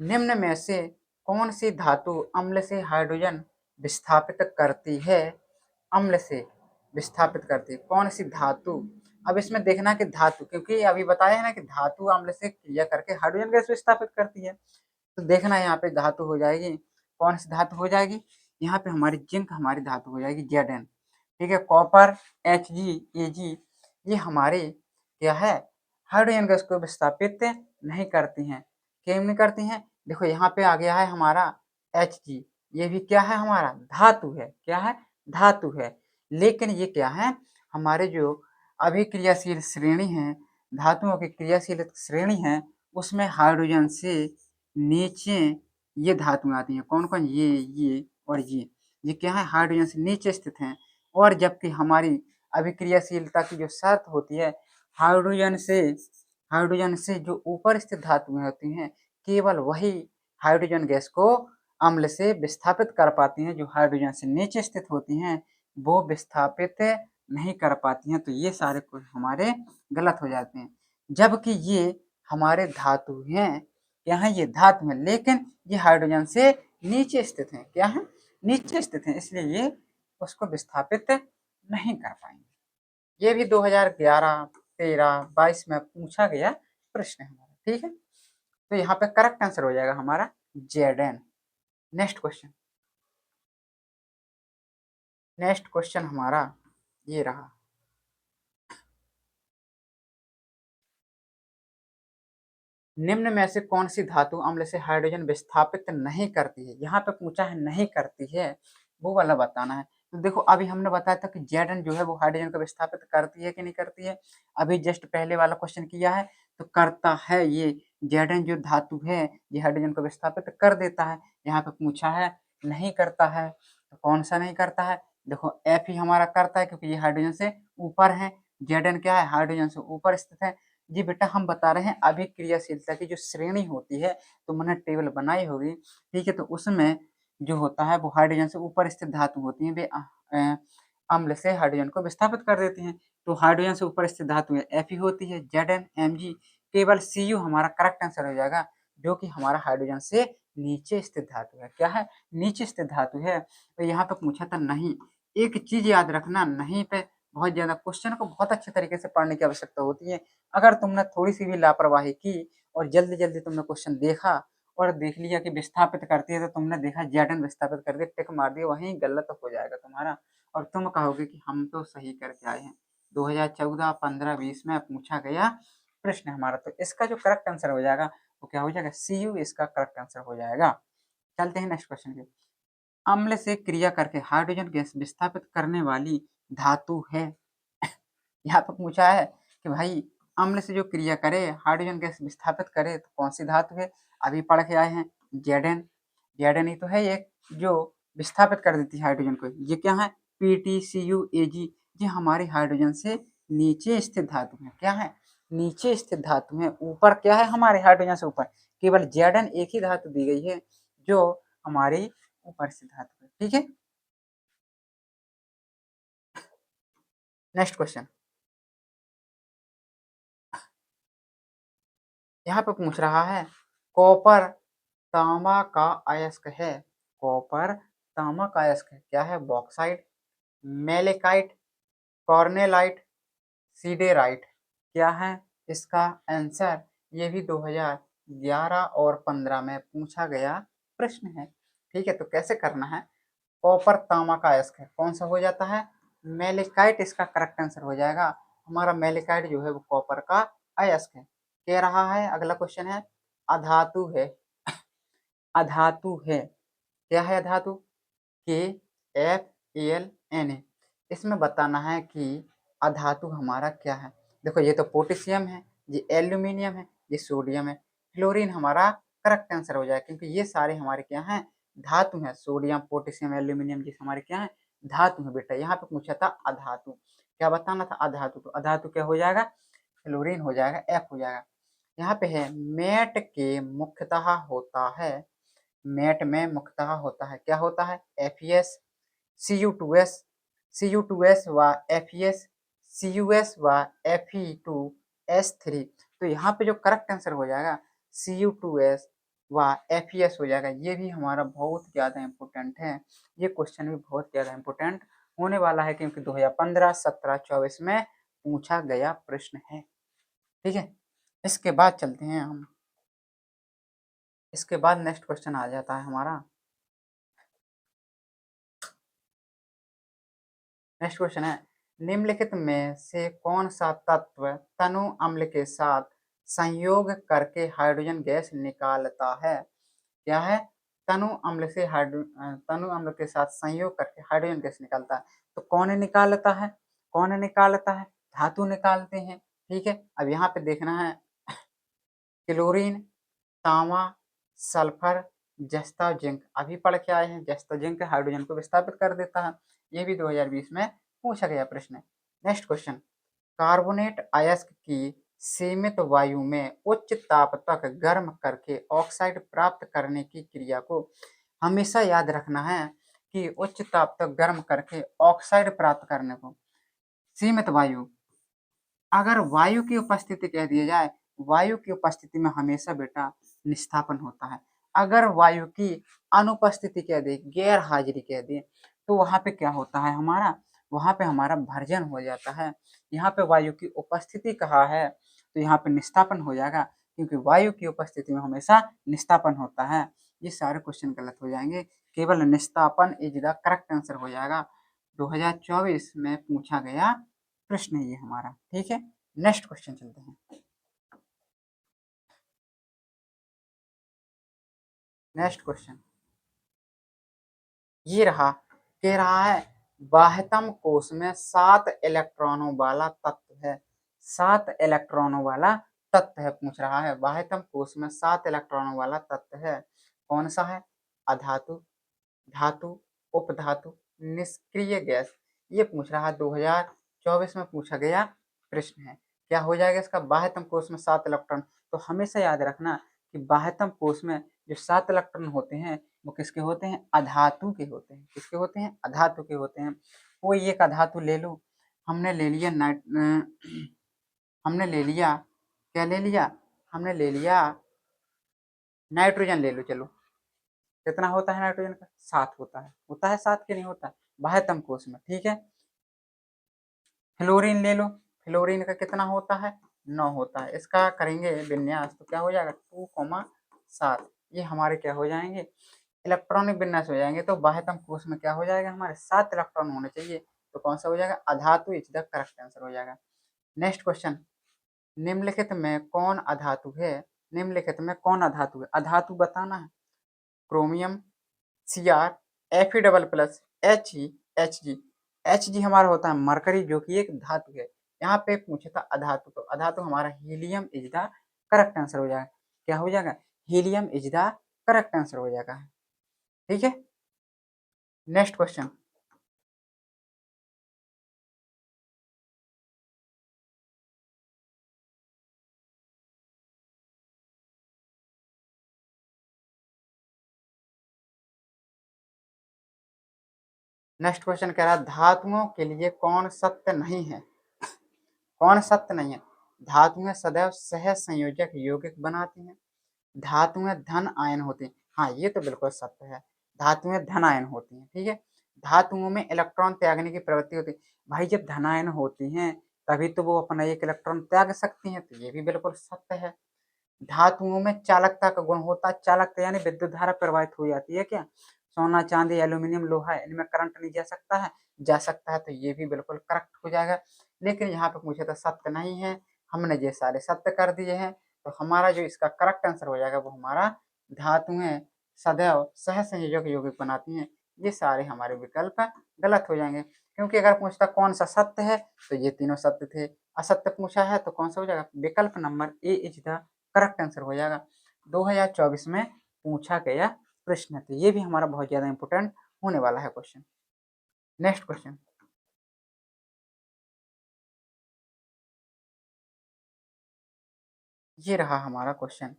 निम्न में से कौन सी धातु अम्ल से हाइड्रोजन विस्थापित करती है? अम्ल से विस्थापित करती है कौन सी धातु? अब इसमें देखना कि धातु, क्योंकि अभी बताया है ना कि धातु अम्ल से क्रिया करके हाइड्रोजन गैस विस्थापित करती है। तो देखना यहाँ पे धातु हो जाएगी, कौन सी धातु हो जाएगी? यहाँ पे हमारी जिंक हमारी धातु हो जाएगी, Zn। ठीक है, कॉपर, Hg, Ag, ये हमारे क्या है? हाइड्रोजन गैस को विस्थापित नहीं करती हैं। क्यों नहीं करती हैं? देखो यहाँ पे आ गया है हमारा Hg, ये भी क्या है? हमारा धातु है। क्या है? धातु है। लेकिन ये क्या है? हमारे जो अभिक्रियाशील श्रेणी है, धातुओं की क्रियाशील श्रेणी है, उसमें हाइड्रोजन से नीचे ये धातुएं आती हैं। कौन कौन? ये और ये क्या है? हाइड्रोजन से नीचे स्थित हैं। और जबकि हमारी अभिक्रियाशीलता की जो शर्त होती है, हाइड्रोजन से जो ऊपर स्थित धातुएं होती हैं, केवल वही हाइड्रोजन गैस को अम्ल से विस्थापित कर पाती हैं। जो हाइड्रोजन से नीचे स्थित होती हैं वो विस्थापित नहीं कर पाती हैं। तो ये सारे कुछ हमारे गलत हो जाते हैं। जबकि ये हमारे धातु हैं, क्या है? ये धातु हैं, लेकिन ये हाइड्रोजन से नीचे स्थित हैं। क्या है? नीचे स्थित हैं, इसलिए ये उसको विस्थापित नहीं कर पाएंगे। ये भी 2011, 13, 22 में पूछा गया प्रश्न है हमारा। ठीक है, तो यहाँ पे करेक्ट आंसर हो जाएगा हमारा जेडन। नेक्स्ट क्वेश्चन, हमारा ये रहा। निम्न में से कौन सी धातु अम्ल से हाइड्रोजन विस्थापित नहीं करती है? यहाँ पे पूछा है नहीं करती है, वो वाला बताना है। तो देखो, अभी हमने बताया था कि जेडन जो है वो हाइड्रोजन को विस्थापित करती है कि नहीं करती है। अभी जस्ट पहले वाला क्वेश्चन किया है तो करता है। ये जेडन जो धातु है ये हाइड्रोजन को विस्थापित कर देता है। यहाँ पे पूछा है नहीं करता है, तो कौन सा नहीं करता है? देखो, एफ ही हमारा करता है क्योंकि ये हाइड्रोजन से ऊपर है। जेडन क्या है? हाइड्रोजन से ऊपर स्थित है। जी बेटा, हम बता रहे हैं अभिक्रियाशीलता की जो श्रेणी होती है, तो मैंने टेबल बनाई होगी। ठीक है, तो उसमें जो होता है वो हाइड्रोजन से ऊपर स्थित धातु होती हैं, वे अम्ल से हाइड्रोजन को विस्थापित कर देती हैं। तो हाइड्रोजन से ऊपर स्थित धातु एफ होती है, Zn Mg। केवल Cu हमारा करेक्ट आंसर हो जाएगा, जो कि हमारा हाइड्रोजन से नीचे स्थित धातु है। क्या है? नीचे स्थित धातु है। तो यहाँ पे पूछा था नहीं। एक चीज याद रखना, नहीं पे बहुत ज्यादा क्वेश्चन को बहुत अच्छे तरीके से पढ़ने की आवश्यकता होती है। अगर तुमने थोड़ी सी भी लापरवाही की और जल्दी जल्दी तुमने क्वेश्चन देखा और देख लिया कि विस्थापित करती है, तो तुमने देखा जेडन विस्थापित कर दिया, टिक मार दिया, वहीं गलत हो जाएगा तुम्हारा। और तुम कहोगे कि हम तो सही करके आए हैं। 2014, 15, 20 में पूछा गया प्रश्न हमारा। तो इसका जो करेक्ट आंसर हो जाएगा वो क्या हो जाएगा? Cu इसका करेक्ट आंसर हो जाएगा। चलते हैं नेक्स्ट क्वेश्चन पे। अम्ल से क्रिया करके हाइड्रोजन गैस विस्थापित करने वाली धातु है। यहाँ पर पूछा है कि भाई अम्ल से जो क्रिया करे हाइड्रोजन गैस विस्थापित करे तो कौन सी धातु है? अभी पढ़ के आए हैं जेडन। जेडन ही तो है एक जो विस्थापित कर देती है हाइड्रोजन को। ये क्या है? PtCuAg। ये हमारी हाइड्रोजन से नीचे स्थित धातु है। क्या है? नीचे स्थित धातु है। ऊपर क्या है? हमारे हाइड्रोजन से ऊपर केवल जेडन एक ही धातु दी गई है जो हमारी ऊपर स्थित धातु है। ठीक है, नेक्स्ट क्वेश्चन। यहाँ पे पूछ रहा है कॉपर तांबा का अयस्क है। कॉपर तांबा का अयस्क है। क्या है? Bauxite, malachite, carnallite, siderite. क्या है इसका आंसर? ये भी 2011 और 15 में पूछा गया प्रश्न है। ठीक है, तो कैसे करना है? कॉपर तांबा का अयस्क है, कौन सा हो जाता है? मेलेकाइट इसका करेक्ट आंसर हो जाएगा। हमारा मेलेकाइट जो है वो कॉपर का अयस्क है। कह रहा है अगला क्वेश्चन है अधातु है। अधातु है। क्या है अधातु? KFAlNa। इसमें बताना है कि अधातु हमारा क्या है। देखो, ये तो पोटेशियम है, ये एल्यूमिनियम है, ये सोडियम है। फ्लोरीन हमारा करेक्ट आंसर हो जाएगा क्योंकि ये सारे हमारे क्या हैं? धातु हैं। सोडियम, पोटेशियम, एल्यूमिनियम ये हमारे क्या हैं? धातु है बेटा। यहाँ पे पूछा था अधातु, क्या बताना था? अधातु। तो अधातु क्या हो जाएगा? फ्लोरीन हो जाएगा, F हो जाएगा। यहाँ पे है मेट के मुख्यतः होता है। मेट में मुख्यतः होता है, क्या होता है? FeS, Cu2S, Cu2S व FeS, Cus व Fe2S3। तो यहाँ पे जो करेक्ट आंसर हो जाएगा Cu2S व FeS हो जाएगा। ये भी हमारा बहुत ज़्यादा इम्पोर्टेंट है। ये क्वेश्चन भी बहुत ज़्यादा इम्पोर्टेंट होने वाला है क्योंकि 2015, 17, 24 में पूछा गया प्रश्न है। ठीक है, इसके बाद चलते हैं हम। इसके बाद नेक्स्ट क्वेश्चन आ जाता है हमारा। नेक्स्ट क्वेश्चन है निम्नलिखित में से कौन सा तत्व तनु अम्ल के साथ संयोग करके हाइड्रोजन गैस निकालता है? क्या है? तनु अम्ल के साथ संयोग करके हाइड्रोजन गैस निकालता है। तो कौन निकालता है? कौन निकालता है? धातु निकालते हैं। ठीक है, अब यहाँ पे देखना है क्लोरीन, तांबा, सल्फर, जस्ता, जिंक। अभी पढ़ के आए हैं, जस्ता जिंक हाइड्रोजन को विस्थापित कर देता है। ये भी 2020 में पूछा गया प्रश्न है। नेक्स्ट क्वेश्चन, कार्बोनेट अयस्क की सीमित वायु में उच्च ताप तक गर्म करके ऑक्साइड प्राप्त करने की क्रिया को हमेशा याद रखना है कि उच्च ताप तक गर्म करके ऑक्साइड प्राप्त करने को सीमित वायु, अगर वायु की उपस्थिति कह दिया जाए, वायु की उपस्थिति में हमेशा बेटा निस्थापन होता है। अगर वायु की अनुपस्थिति कह दे, गैर हाजिरी कह दे, तो वहां पे क्या होता है हमारा, वहां पे हमारा भर्जन हो जाता है। यहाँ पे वायु की उपस्थिति कहा है तो यहाँ पे निस्थापन हो जाएगा, क्योंकि वायु की उपस्थिति में हमेशा निस्थापन होता है। ये सारे क्वेश्चन गलत हो जाएंगे, केवल निस्थापन इज द करेक्ट आंसर हो जाएगा। 2024 में पूछा गया प्रश्न ये हमारा, ठीक है। नेक्स्ट क्वेश्चन चलते हैं। नेक्स्ट क्वेश्चन ये रहा, कह रहा है बाह्यतम कोश में 7 इलेक्ट्रॉनों वाला तत्व है। 7 इलेक्ट्रॉनों वाला तत्व है, पूछ रहा है बाह्यतम कोश में 7 इलेक्ट्रॉनों वाला तत्व है, कौन सा है? अधातु, धातु, उपधातु, निष्क्रिय गैस। ये पूछ रहा है, 2024 में पूछा गया प्रश्न है। क्या हो जाएगा इसका? बाह्यतम कोश में 7 इलेक्ट्रॉन। तो हमेशा याद रखना कि बाह्यतम कोश में जो 7 इलेक्ट्रॉन होते हैं वो किसके होते हैं? अधातु के होते हैं। किसके होते हैं? अधातु के होते हैं। कोई एक अधातु ले लो, हमने ले लिया हमने ले लिया, क्या ले लिया? हमने ले लिया नाइट्रोजन ले लो, चलो कितना होता है नाइट्रोजन का? 7 होता है 7 के नहीं होता बाह्यतम कोश में, ठीक है। फ्लोरीन ले लो, फ्लोरीन का कितना होता है? 9 होता है। इसका करेंगे विन्यास तो क्या हो जाएगा? 2,7। ये हमारे क्या हो जाएंगे? इलेक्ट्रॉनिक विन्यास हो जाएंगे। तो बाह्यतम कोश में क्या हो जाएगा? हमारे 7 इलेक्ट्रॉन होने चाहिए। तो कौन सा हो जाएगा? अधातु इज द करेक्ट आंसर हो जाएगा। नेक्स्ट क्वेश्चन, निम्नलिखित में कौन अधातु है? निम्नलिखित में कौन अधातु है? अधातु बताना है। Chromium, Cr, Fe++, He, Hg। Hg हमारा होता है मरकरी, जो कि एक धातु है। यहाँ पे पूछा था अधातु, तो अधातु हमारा helium is the correct answer हो जाएगा। क्या हो जाएगा? Helium is the correct answer हो जाएगा, ठीक है। नेक्स्ट क्वेश्चन, नेक्स्ट क्वेश्चन कह रहा है धातुओं के लिए कौन सत्य नहीं है? कौन सत्य नहीं है? धातुएं सदैव सह संयोजक यौगिक बनाती हैं, धातुएं धन आयन होती हैं। हाँ, ये तो बिल्कुल सत्य है, धातुएं धन आयन होती हैं, ठीक है। धातुओं में इलेक्ट्रॉन त्यागने की प्रवृत्ति होती है। भाई जब धन आयन होती हैं तभी तो वो अपना एक इलेक्ट्रॉन त्याग सकती हैं, तो ये भी बिल्कुल सत्य है। धातुओं में चालकता का गुण होता है, चालकता यानी विद्युत धारा प्रवाहित हो जाती है क्या? सोना, चांदी, एल्यूमिनियम, लोहा, इनमें करंट नहीं जा सकता है? जा सकता है, तो ये भी बिल्कुल करेक्ट हो जाएगा। लेकिन यहाँ पे पूछा था सत्य नहीं है, हमने ये सारे सत्य कर दिए हैं। तो हमारा जो इसका करेक्ट आंसर हो जाएगा वो हमारा धातुएं सदैव सह संयोजक यौगिक बनाती हैं। ये सारे हमारे विकल्प गलत हो जाएंगे, क्योंकि अगर पूछता कौन सा सत्य है तो ये तीनों सत्य थे। असत्य पूछा है तो कौन सा हो जाएगा? विकल्प number A is the correct answer हो जाएगा। 2024 में पूछा गया प्रश्न है, तो ये भी हमारा बहुत ज्यादा इंपोर्टेंट होने वाला है क्वेश्चन। नेक्स्ट क्वेश्चन, ये रहा हमारा क्वेश्चन,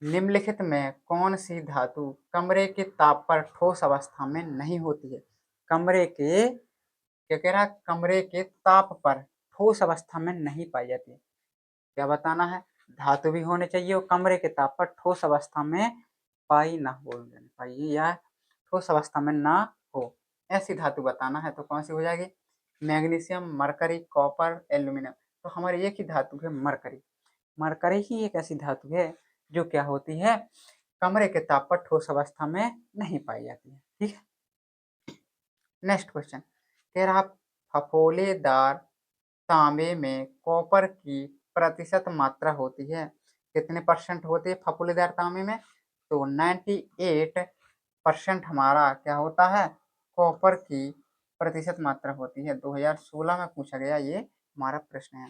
निम्नलिखित में कौन सी धातु कमरे के ताप पर ठोस अवस्था में नहीं होती है? कमरे के, क्या कह रहा है? कमरे के ताप पर ठोस अवस्था में नहीं पाई जाती है। क्या बताना है? धातु भी होने चाहिए और कमरे के ताप पर ठोस अवस्था में पाई ना हो, पाई या ठोस अवस्था में ना हो, ऐसी धातु बताना है। तो कौन सी हो जाएगी? Magnesium, mercury, copper, aluminium. तो हमारी एक ही धातु है मरकरी। मरकरी ही एक ऐसी धातु है जो क्या होती है? कमरे के ताप पर ठोस अवस्था में नहीं पाई जाती है, ठीक है। नेक्स्ट क्वेश्चन कह रहा फफोलेदार तांबे में कॉपर की प्रतिशत मात्रा होती है, कितने परसेंट होती है फफोलेदार तांबे में? तो 98% हमारा क्या होता है? कॉपर की प्रतिशत मात्रा होती है। 2016 में पूछा गया ये हमारा प्रश्न है।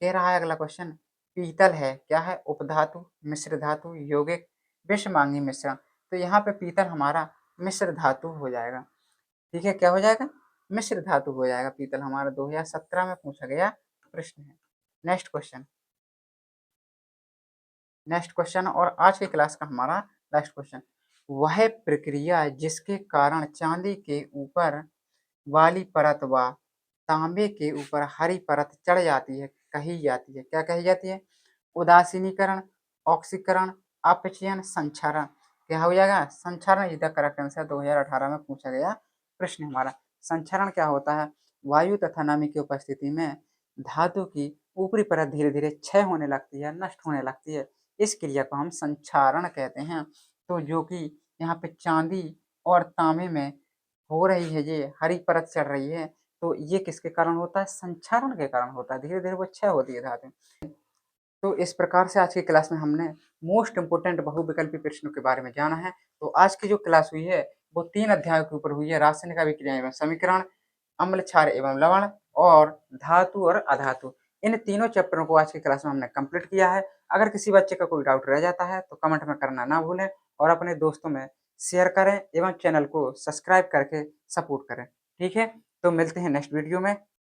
कह रहा है अगला क्वेश्चन, पीतल है क्या है? उपधातु, मिश्र धातु, यौगिक विषमांगी मिश्रण। तो यहाँ पे पीतल हमारा मिश्र धातु हो जाएगा। ठीक है, क्या हो जाएगा? मिश्र धातु हो जाएगा पीतल हमारा। 2017 में पूछा गया प्रश्न है। नेक्स्ट क्वेश्चन, नेक्स्ट क्वेश्चन और आज की क्लास का हमारा लास्ट क्वेश्चन। वह प्रक्रिया जिसके कारण चांदी के ऊपर वाली परत व तांबे के ऊपर हरी परत चढ़ जाती है कही जाती है, क्या कही जाती है? उदासीनीकरण, ऑक्सीकरण, अपचयन, संक्षारण। क्या हो जाएगा? संक्षारण इज द करेक्ट आंसर। 2018 में पूछा गया प्रश्न हमारा। संक्षारण क्या होता है? वायु तथा नमी की उपस्थिति में धातु की ऊपरी परत धीरे धीरे क्षय होने लगती है, नष्ट होने लगती है। इस क्रिया को हम संक्षारण कहते हैं। तो जो कि यहाँ पे चांदी और तांबे में हो रही है, ये हरी परत चढ़ रही है, तो ये किसके कारण होता है? संक्षारण के कारण होता है। धीरे धीरे वो क्षय होती है धातु। तो इस प्रकार से आज की क्लास में हमने मोस्ट इम्पोर्टेंट बहुविकल्पी प्रश्नों के बारे में जाना है। तो आज की जो क्लास हुई है वो 3 अध्यायों के ऊपर हुई है। रासायनिक अभिक्रिया एवं समीकरण, अम्ल क्षार एवं लवण और धातु और अधातु। इन तीनों चैप्टरों को आज की क्लास में हमने कंप्लीट किया है। अगर किसी बच्चे का कोई डाउट रह जाता है तो कमेंट में करना ना भूलें और अपने दोस्तों में शेयर करें एवं चैनल को सब्सक्राइब करके सपोर्ट करें। ठीक है, तो मिलते हैं नेक्स्ट वीडियो में।